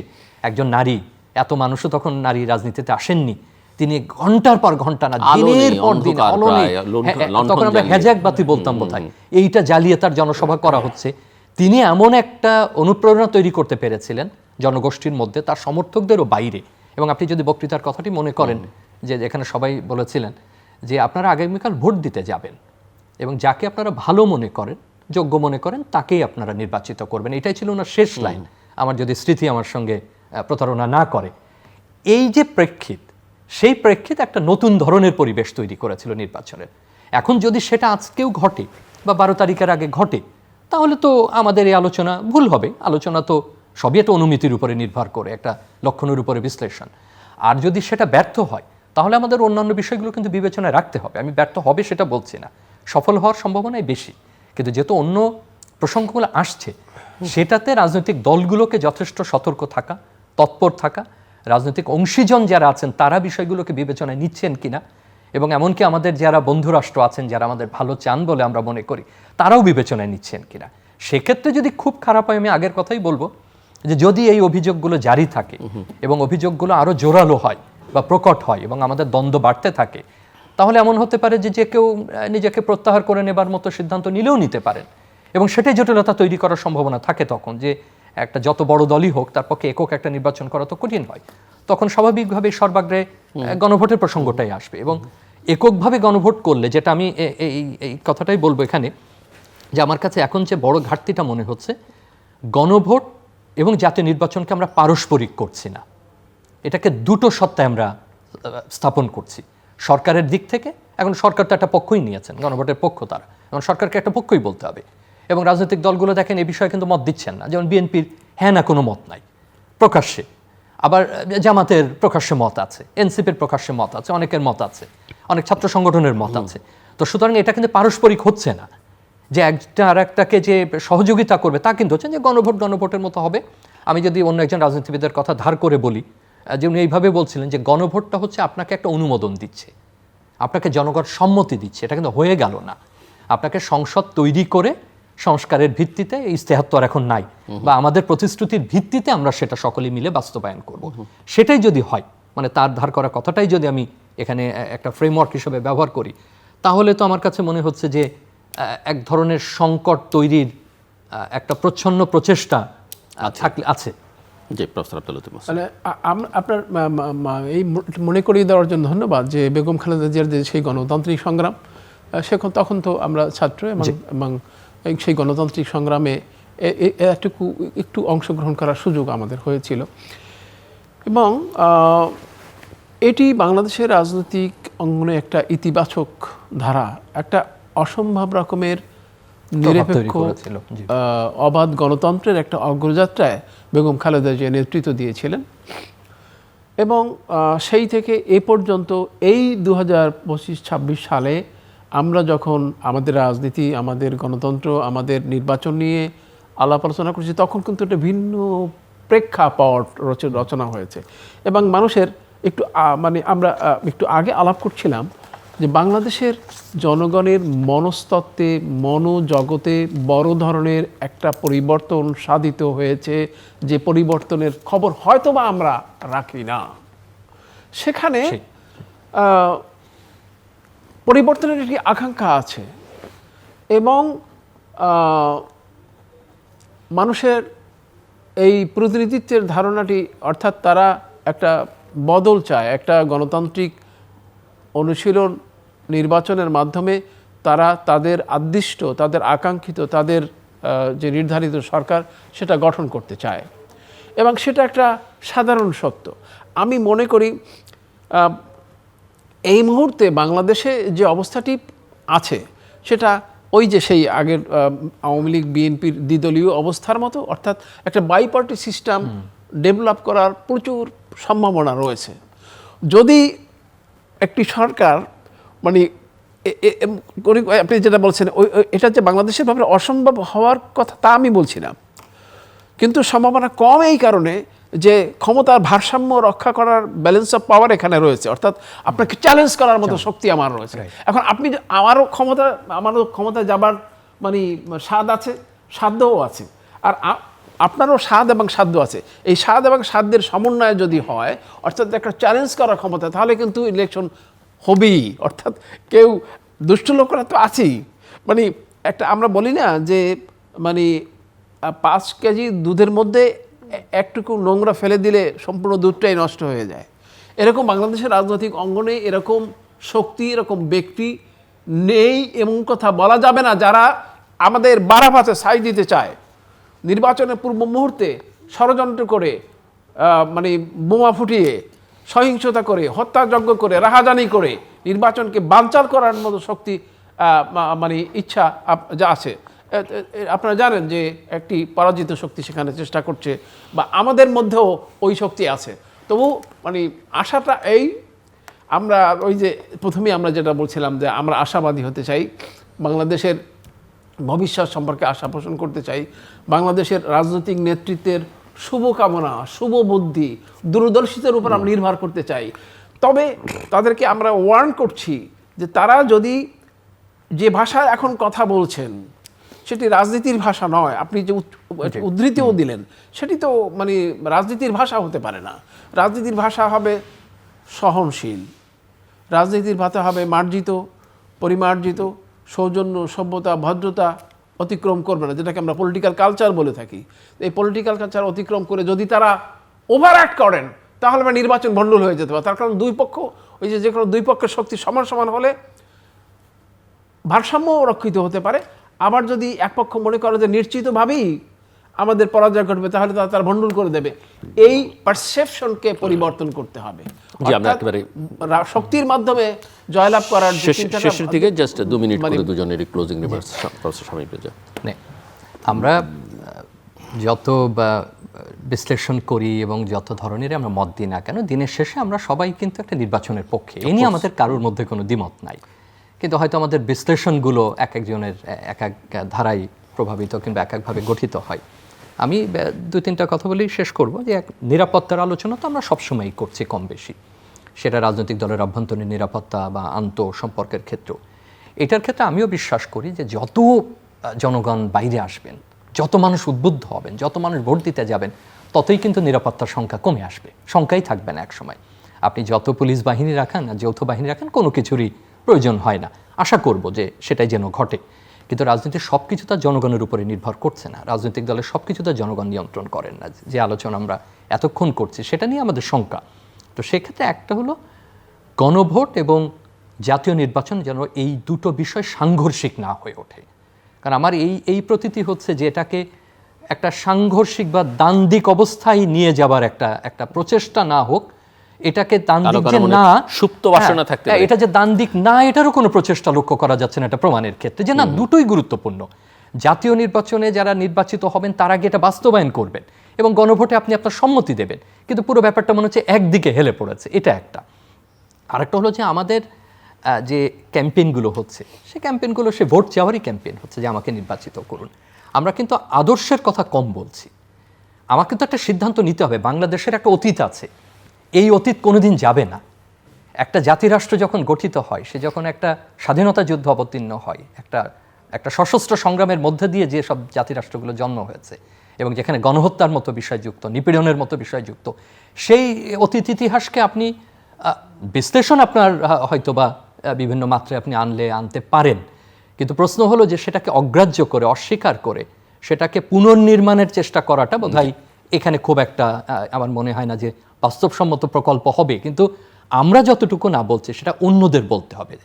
একজন নারী, এত মানুষও তখন নারী রাজনীতিতে আসেননি, তিনি ঘন্টার পর ঘন্টা না দিনের পর দিন তখন আমরা হেজাক বাতি বলতাম বোধহয়, এইটা জ্বালিয়ে তার জনসভা করা হচ্ছে। তিনি এমন একটা অনুপ্রেরণা তৈরি করতে পেরেছিলেন জনগোষ্ঠীর মধ্যে, তার সমর্থকদেরও বাইরে। এবং আপনি যদি বক্তৃতার কথাটি মনে করেন, যে এখানে সবাই বলেছিলেন যে আপনারা আগামীকাল ভোট দিতে যাবেন এবং যাকে আপনারা ভালো মনে করেন, যোগ্য মনে করেন, তাকেই আপনারা নির্বাচিত করবেন। এটাই ছিল ওনার শেষ লাইন, আমার যদি স্মৃতি আমার সঙ্গে প্রতারণা না করে। এই যে প্রেক্ষিত, সেই প্রেক্ষিত একটা নতুন ধরনের পরিবেশ তৈরি করেছিল নির্বাচনের। এখন যদি সেটা আজকেও ঘটে বা 12 তারিখের আগে ঘটে, তাহলে তো আমাদের এই আলোচনা ভুল হবে। আলোচনা তো সবই একটা অনুমিতির উপরে নির্ভর করে, একটা লক্ষণের উপরে বিশ্লেষণ। আর যদি সেটা ব্যর্থ হয়, তাহলে আমাদের অন্যান্য বিষয়গুলো কিন্তু বিবেচনায় রাখতে হবে। আমি ব্যর্থ হবে সেটা বলছি না, সফল হওয়ার সম্ভাবনাই বেশি, কিন্তু যেহেতু অন্য প্রসঙ্গগুলো আসছে, সেটাতে রাজনৈতিক দলগুলোকে যথেষ্ট সতর্ক থাকা, তৎপর থাকা, রাজনৈতিক অংশীজন যারা আছেন তারা বিষয়গুলোকে বিবেচনায় নিচ্ছেন কিনা, এবং এমনকি আমাদের যারা বন্ধুরাষ্ট্র আছেন, যারা আমাদের ভালো চান বলে আমরা মনে করি, তারাও বিবেচনায় নিচ্ছেন কিনা। সেক্ষেত্রে যদি খুব খারাপ হয়, আমি আগের কথাই বলবো যে যদি এই অভিযোগগুলো জারি থাকে এবং অভিযোগগুলো আরও জোরালো হয় বা প্রকট হয় এবং আমাদের দ্বন্দ্ব বাড়তে থাকে, তাহলে এমন হতে পারে যে কেউ নিজেকে প্রত্যাহার করে নেবার মতো সিদ্ধান্ত নিলেও নিতে পারেন, এবং সেটাই জটিলতা তৈরি করার সম্ভাবনা থাকে তখন, যে একটা যত বড় দলই হোক তার পক্ষে একক একটা নির্বাচন করা তো কঠিন হয়। তখন স্বাভাবিকভাবে সর্বাগ্রে গণভোটের প্রসঙ্গটাই আসবে, এবং এককভাবে গণভোট করলে, যেটা আমি এই কথাটাই বলবো এখানে, যে আমার কাছে এখন যে বড় ঘাটতিটা মনে হচ্ছে, গণভোট এবং জাতীয় নির্বাচনকে আমরা পারস্পরিক করছি না, এটাকে দুটো সত্তায় আমরা স্থাপন করছি। সরকারের দিক থেকে এখন সরকার তো একটা পক্ষই নিয়েছেন, গণভোটের পক্ষ তারা, এখন সরকারকে একটা পক্ষই বলতে হবে। এবং রাজনৈতিক দলগুলো দেখেন এই বিষয়ে কিন্তু মত দিচ্ছেন না, যেমন বিএনপির হ্যাঁ না কোনো মত নাই প্রকাশ্যে, আবার জামাতের প্রকাশ্যে মত আছে, এনসিপির প্রকাশ্যে মত আছে, অনেকের মত আছে, অনেক ছাত্র সংগঠনের মত আছে। তো সুতরাং এটা কিন্তু পারস্পরিক হচ্ছে না, যে একটা আর একটাকে যে সহযোগিতা করবে তা কিন্তু হচ্ছে যে গণভোটের মতো হবে। আমি যদি অন্য একজন রাজনীতিবিদের কথা ধার করে বলি, যে উনি এইভাবে বলছিলেন যে গণভোটটা হচ্ছে আপনাকে একটা অনুমোদন দিচ্ছে, আপনাকে জনগণ সম্মতি দিচ্ছে, এটা কিন্তু হয়ে গেল না। আপনাকে সংসদ তৈরি করে সংস্কারের ভিত্তিতে, এই ইস্তেহার তো আর এখন নাই, বা আমাদের প্রতিশ্রুতির ভিত্তিতে আমরা সেটা সকলে মিলে বাস্তবায়ন করব, সেটাই যদি হয়, মানে তার ধার করা কথাটাই যদি আমি এখানে একটা ফ্রেমওয়ার্ক হিসেবে ব্যবহার করি, তাহলে তো আমার কাছে মনে হচ্ছে যে এক ধরনের সংকট তৈরির একটা প্রচ্ছন্ন প্রচেষ্টা থাকলে আছে। জি, প্রফেসর আব্দুল লতিফ মোহসেন। মানে আপনার এই মনে করিয়ে দেওয়ার জন্য ধন্যবাদ যে বেগম খালেদা জিয়ার যে সেই গণতান্ত্রিক সংগ্রাম, তখন তো আমরা ছাত্র এবং সেই গণতান্ত্রিক সংগ্রামে একটু অংশগ্রহণ করার সুযোগ আমাদের হয়েছিল, এবং এটি বাংলাদেশের রাজনৈতিক অঙ্গনে একটা ইতিবাচক ধারা, একটা অসম্ভব রকমের নিরপেক্ষ অবাধ গণতন্ত্রের একটা অগ্রযাত্রায় বেগম খালেদা জিয়া নেতৃত্ব দিয়েছিলেন। এবং সেই থেকে এ পর্যন্ত এই 2025-26 সালে আমরা যখন আমাদের রাজনীতি, আমাদের গণতন্ত্র, আমাদের নির্বাচন নিয়ে আলাপ আলোচনা করছি, তখন কিন্তু একটা ভিন্ন প্রেক্ষাপট রচনা হয়েছে। এবং মানুষের একটু মানে আমরা একটু আগে আলাপ করছিলাম যে বাংলাদেশের জনগণের মনস্তত্ত্বে, মনোজগতে বড় ধরনের একটা পরিবর্তন সাধিত হয়েছে, যে পরিবর্তনের খবর হয়তোবা আমরা রাখি না। সেখানে পরিবর্তনের একটি আকাঙ্ক্ষা আছে, এবং মানুষের এই প্রতিনিধিত্বের ধারণাটি, অর্থাৎ তারা একটা বদল চায়, একটা গণতান্ত্রিক অনুশীলন নির্বাচনের মাধ্যমে তারা তাদের আদিষ্ট, তাদের আকাঙ্ক্ষিত, তাদের যে নির্ধারিত সরকার সেটা গঠন করতে চায়, এবং সেটা একটা সাধারণ সত্য। আমি মনে করি এই মুহূর্তে বাংলাদেশে যে অবস্থাটি আছে সেটা ওই যে সেই আগের আওয়ামী লীগ বিএনপির দ্বিদলীয় অবস্থার মতো, অর্থাৎ একটা বাইপার্টি সিস্টেম ডেভেলপ করার প্রচুর সম্ভাবনা রয়েছে। যদি একটি সরকার মানে আপনি যেটা বলছেন এটা যে বাংলাদেশের ব্যাপারে অসম্ভব হওয়ার কথা তা আমি বলছি না, কিন্তু সম্ভাবনা কম এই কারণে যে ক্ষমতার ভারসাম্য রক্ষা করার ব্যালেন্স অফ পাওয়ার এখানে রয়েছে, অর্থাৎ আপনাকে চ্যালেঞ্জ করার মতো শক্তি আমার রয়েছে। এখন আপনি আমারও ক্ষমতা যাবার মানে স্বাদ আছে, সাধ্যও আছে, আর আপনারও স্বাদ এবং সাধ্য আছে। এই স্বাদ এবং সাধ্যের সমন্বয় যদি হয়, অর্থাৎ একটা চ্যালেঞ্জ করার ক্ষমতা, তাহলে কিন্তু ইলেকশন হবেই। অর্থাৎ কেউ দুষ্ট লোকরা তো আছেই, মানে একটা আমরা বলি না যে মানে 5 কেজি দুধের মধ্যে একটুকু নোংরা ফেলে দিলে সম্পূর্ণ দুধটাই নষ্ট হয়ে যায়। এরকম বাংলাদেশের রাজনৈতিক অঙ্গনে এরকম শক্তি, এরকম ব্যক্তি নেই, এমন কথা বলা যাবে না যারা আমাদের বারাফাতে ছাই দিতে চায়, নির্বাচনের পূর্ব মুহূর্তে ষড়যন্ত্র করে, মানে বোমা ফুটিয়ে, সহিংসতা করে, হত্যাযজ্ঞ করে, রাহাজানি করে নির্বাচনকে বানচাল করার মতো শক্তি মানে ইচ্ছা যা আছে। আপনারা জানেন যে একটি পরাজিত শক্তি সেখানে চেষ্টা করছে, বা আমাদের মধ্যেও ওই শক্তি আছে। তবু মানে আশাটা এই, আমরা ওই যে প্রথমেই আমরা যেটা বলছিলাম যে আমরা আশাবাদী হতে চাই, বাংলাদেশের ভবিষ্যৎ সম্পর্কে আশা পোষণ করতে চাই, বাংলাদেশের রাজনৈতিক নেতৃত্বের শুভকামনা, শুভ বুদ্ধি, দূরদর্শিতার উপর আমরা নির্ভর করতে চাই। তবে তাদেরকে আমরা ওয়ার্ন করছি যে তারা যদি যে ভাষায় এখন কথা বলছেন সেটি রাজনীতির ভাষা নয়, আপনি যে উদ্ধৃতিও দিলেন সেটি তো মানে রাজনীতির ভাষা হতে পারে না। রাজনীতির ভাষা হবে সহনশীল, রাজনীতির ভাষা হবে মার্জিত, পরিমার্জিত, সৌজন্য, সভ্যতা, ভদ্রতা অতিক্রম করবে না, যেটাকে আমরা পলিটিক্যাল কালচার বলে থাকি। এই পলিটিক্যাল কালচার অতিক্রম করে যদি তারা ওভার অ্যাক্ট করেন, তাহলে আমরা নির্বাচন ভণ্ডুল হয়ে যেতে পারে। তার কারণ দুই পক্ষ, ওই যে কোনো দুই পক্ষের শক্তি সমান সমান হলে ভারসাম্য রক্ষিত হতে পারে। আবার যদি এক পক্ষ মনে করে যে নিশ্চিতভাবেই আমাদের পরাজয় ঘটবে, তাহলে তারা ভণ্ডুল করে দেবে। এই পারসেপশনকে পরিবর্তন করতে হবে, শক্তির মাধ্যমে জয়লাভ করার। শেষের দিকে জাস্ট 2 মিনিট করে দুজনের closing remarks professor Shamim Reza. আমরা যত বিশ্লেষণ করি এবং যত ধরনের আমরা মত দিই না কেন, দিনের শেষে আমরা সবাই কিন্তু একটা নির্বাচনের পক্ষে, এ নিয়ে আমাদের কারোর মধ্যে কোনো দ্বিমত নাই। কিন্তু হয়তো আমাদের বিশ্লেষণগুলো এক একজনের এক এক ধারায় প্রভাবিত কিংবা এক একভাবে গঠিত হয়। আমি 2-3টা কথা বলেই শেষ করব যে নিরাপত্তার আলোচনা তো আমরা সবসময়ই করছি কম বেশি। সেটা রাজনৈতিক দলের অভ্যন্তরীণ নিরাপত্তা বা সম্পর্কের ক্ষেত্রেও। এটার ক্ষেত্রে আমিও বিশ্বাস করি যে যত জনগণ বাইরে আসবেন, যত মানুষ উদ্বুদ্ধ হবেন, যত মানুষ ভোট দিতে যাবেন, ততই কিন্তু নিরাপত্তার সংখ্যা কমে আসবে, সংখ্যাই থাকবে না একসময়। আপনি যত পুলিশ বাহিনী রাখান আর যৌথ বাহিনী রাখান, কোনো কিছুরই প্রয়োজন হয় না। আশা করব যে সেটাই যেন ঘটে। কিন্তু রাজনীতির সব কিছু তার জনগণের উপরে নির্ভর করছে না, রাজনৈতিক দলের সব কিছু তার জনগণ নিয়ন্ত্রণ করেন না। যে আলোচনা আমরা এতক্ষণ করছি সেটা নিয়ে আমাদের শঙ্কা। তো সেক্ষেত্রে একটা হলো গণভোট এবং জাতীয় নির্বাচন যেন এই দুটো বিষয় সাংঘর্ষিক না হয়ে ওঠে। কারণ আমার এই প্রতীতি হচ্ছে যে এটাকে একটা সাংঘর্ষিক বা দ্বান্দ্বিক অবস্থায় নিয়ে যাবার একটা প্রচেষ্টা না হোক, এটাকে দ্বান্দ্বিক যে না, সুপ্ত বাসনা থাকতে এটা যে দ্বান্দ্বিক না, এটারও কোনো প্রচেষ্টা লক্ষ্য করা যাচ্ছে না এটা প্রমাণের ক্ষেত্রে, যে না দুটোই গুরুত্বপূর্ণ। জাতীয় নির্বাচনে যারা নির্বাচিত হবেন তার আগে এটা বাস্তবায়ন করবেন এবং গণভোটে আপনি আপনার সম্মতি দেবেন, কিন্তু পুরো ব্যাপারটা মনে হচ্ছে একদিকে হেলে পড়েছে, এটা একটা। আরেকটা হলো যে আমাদের যে ক্যাম্পেইনগুলো হচ্ছে, সে ক্যাম্পেইনগুলো সে ভোট চাওয়ারই ক্যাম্পেইন হচ্ছে যে আমাকে নির্বাচিত করুন। আমরা কিন্তু আদর্শের কথা কম বলছি। আমাকে তো একটা সিদ্ধান্ত নিতে হবে। বাংলাদেশের একটা অতীত আছে, এই অতীত কোনোদিন যাবে না। একটা জাতিরাষ্ট্র যখন গঠিত হয়, সে যখন একটা স্বাধীনতা যুদ্ধ অবতীর্ণ হয়, একটা সশস্ত্র সংগ্রামের মধ্যে দিয়ে যে সব জাতিরাষ্ট্রগুলো জন্ম হয়েছে এবং যেখানে গণহত্যার মতো বিষয় যুক্ত, নিপীড়নের মতো বিষয় যুক্ত, সেই অতীত ইতিহাসকে আপনি বিশ্লেষণ আপনার হয়তোবা বিভিন্ন মাত্রায় আপনি আনতে পারেন, কিন্তু প্রশ্ন হলো যে সেটাকে অগ্রাহ্য করে, অস্বীকার করে সেটাকে পুনর্নির্মাণের চেষ্টা করাটা বোধহয় এখানে খুব একটা আমার মনে হয় না যে বাস্তবসম্মত প্রকল্প হবে। কিন্তু আমরা যতটুকু না বলছি সেটা অন্যদের বলতে হবে।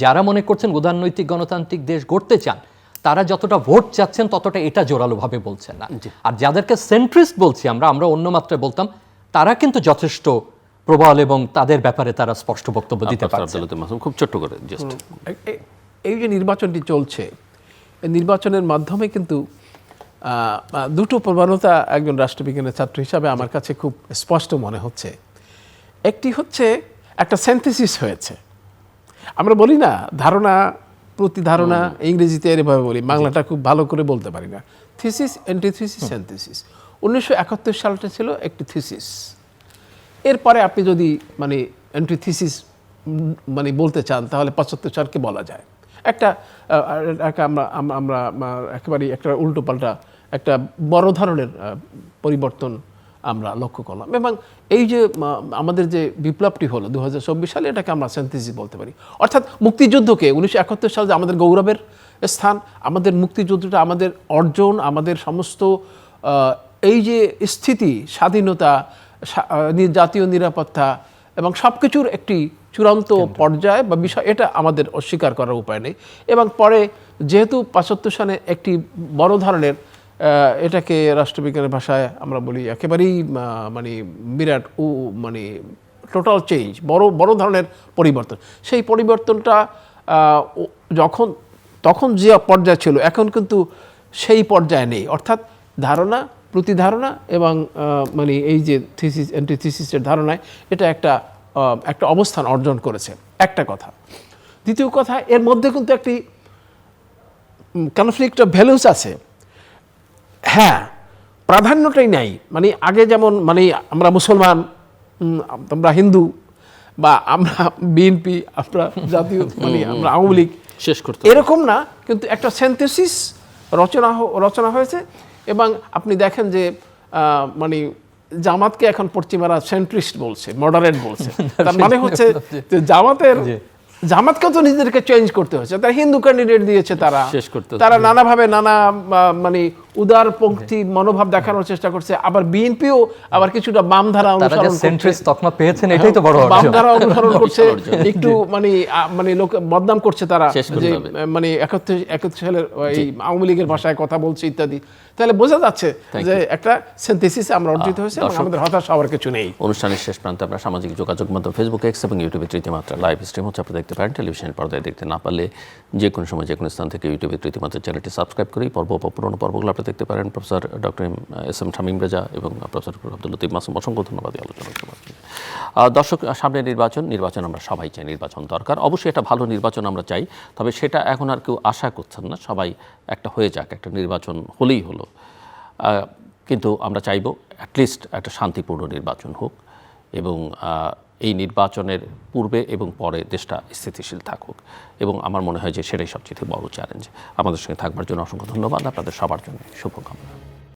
যারা মনে করছেন উদারনৈতিক গণতান্ত্রিক দেশ গড়তে চান, তারা যতটা ভোট চাচ্ছেন ততটা এটা জোরালোভাবে বলছেন না। আর যাদেরকে সেন্ট্রিস্ট বলছি আমরা অন্য মাত্রায় বলতাম, তারা কিন্তু যথেষ্ট প্রবল এবং তাদের ব্যাপারে তারা স্পষ্ট বক্তব্য দিতে পারছে। খুব ছোট্ট করে জাস্ট এই যে নির্বাচনটি চলছে, এই নির্বাচনের মাধ্যমে কিন্তু দুটো প্রবণতা একজন রাষ্ট্রবিজ্ঞানের ছাত্র হিসাবে আমার কাছে খুব স্পষ্ট মনে হচ্ছে। একটি হচ্ছে একটা সিনথেসিস হয়েছে। আমরা বলি না ধারণা প্রতিধারণা, ইংরেজিতে এভাবে বলি, বাংলাটা খুব ভালো করে বলতে পারি না। Thesis, antithesis, synthesis. 1971 সালটা ছিল একটি থিসিস। এরপরে আপনি যদি মানে অ্যান্টিথিসিস মানে বলতে চান তাহলে 75 সালকে বলা যায়। একটা আমরা একেবারেই একটা উল্টোপাল্টা একটা বড় ধরনের পরিবর্তন আমরা লক্ষ্য করলাম। এবং এই যে আমাদের যে বিপ্লবটি হলো 2024 সালে, এটাকে আমরা সিনথেসিস বলতে পারি। অর্থাৎ মুক্তিযুদ্ধকে 1971 সালে আমাদের গৌরবের স্থান, আমাদের মুক্তিযুদ্ধটা আমাদের অর্জন, আমাদের সমস্ত এই যে স্থিতি, স্বাধীনতা, জাতীয় নিরাপত্তা এবং সব কিছুর একটি চূড়ান্ত পর্যায় বা বিষয়, এটা আমাদের অস্বীকার করার উপায় নেই। এবং পরে যেহেতু 75 সালে একটি বড় ধরনের এটাকে রাষ্ট্রবিজ্ঞানের ভাষায় আমরা বলি একেবারেই মানে বিরাট মানে টোটাল চেঞ্জ, বড় ধরনের পরিবর্তন। সেই পরিবর্তনটা তখন যে পর্যায়ে ছিল, এখন কিন্তু সেই পর্যায়ে নেই। অর্থাৎ ধারণা প্রতিধারণা এবং মানে এই যে থিসিস অ্যান্টিথিসিসের ধারণায় এটা একটা অবস্থান অর্জন করেছে, একটা কথা। দ্বিতীয় কথা, এর মধ্যে কিন্তু একটি কনফ্লিক্ট অফ ভ্যালুস আছে। হ্যাঁ, প্রাধান্যটাই নাই। মানে আগে যেমন মানে আমরা মুসলমান, আমরা হিন্দু, বা আমরা বিএনপি, আমরা জাতীয় মানে আমরা আওয়ামী লীগ শেষ করতে, এরকম না, কিন্তু একটা সিনথেসিস রচনা হয়েছে। এবং আপনি দেখেন যে মানে জামাতকে এখন পশ্চিমারা সেন্ট্রিস্ট বলছে, মডারেট বলছে। তার মানে হচ্ছে যে জামাতকেও তো নিজেদেরকে চেঞ্জ করতে হচ্ছে। তারা হিন্দু ক্যান্ডিডেট দিয়েছে, তারা নানাভাবে নানা মানে উদারপন্থী মনোভাব দেখানোর চেষ্টা করছে। আবার বিএনপিও আবার কিছুটা বামধারা অনুসরণ করছে, একটু মানে লোক বদনাম করছে তারা, যে মানে 71 সালের এই আওয়ামী লীগের ভাষায় কথা বলছে ইত্যাদি। তাহলে বোঝা যাচ্ছে যে একটা সিনথেসিস আমরা অর্জিত হয়েছে এবং আমাদের হতাশ হওয়ার কিছু নেই। অনুষ্ঠানের শেষ প্রান্তে আমরা সামাজিক যোগাযোগ মাধ্যম ফেসবুক, এক্স এবং ইউটিউবে তৃতীয় মাত্রা লাইভ স্ট্রিম হচ্ছে, আপনি দেখতে পারেন। টেলিভিশনের পর্দায় দেখতে না পারলে যে কোনো সময় যে কোনো স্থান থেকে ইউটিউবে তৃতীয় মাত্রা চ্যানেলটি সাবস্ক্রাইব করে পুরোনো পর্বগুলো আপনি দেখতে পারেন। Professor doctor SM. Shamim Reza এবং প্রফেসর আব্দুল লতিফ মাসুম, অসংখ্য ধন্যবাদ এই আলোচনার জন্য। দর্শক, সামনে নির্বাচন আমরা সবাই চাই, নির্বাচন দরকার, অবশ্যই এটা ভালো নির্বাচন আমরা চাই। তবে সেটা এখন আর কেউ আশা করছেন না, সবাই একটা হয়ে যাক, একটা নির্বাচন হলেই হলো। কিন্তু আমরা চাইব অ্যাটলিস্ট একটা শান্তিপূর্ণ নির্বাচন হোক এবং এই নির্বাচনের পূর্বে এবং পরে দেশটা স্থিতিশীল থাকুক, এবং আমার মনে হয় যে সেটাই সবচেয়ে বড় চ্যালেঞ্জ। আমাদের সঙ্গে থাকবার জন্য অসংখ্য ধন্যবাদ। আপনাদের সবার জন্য শুভকামনা।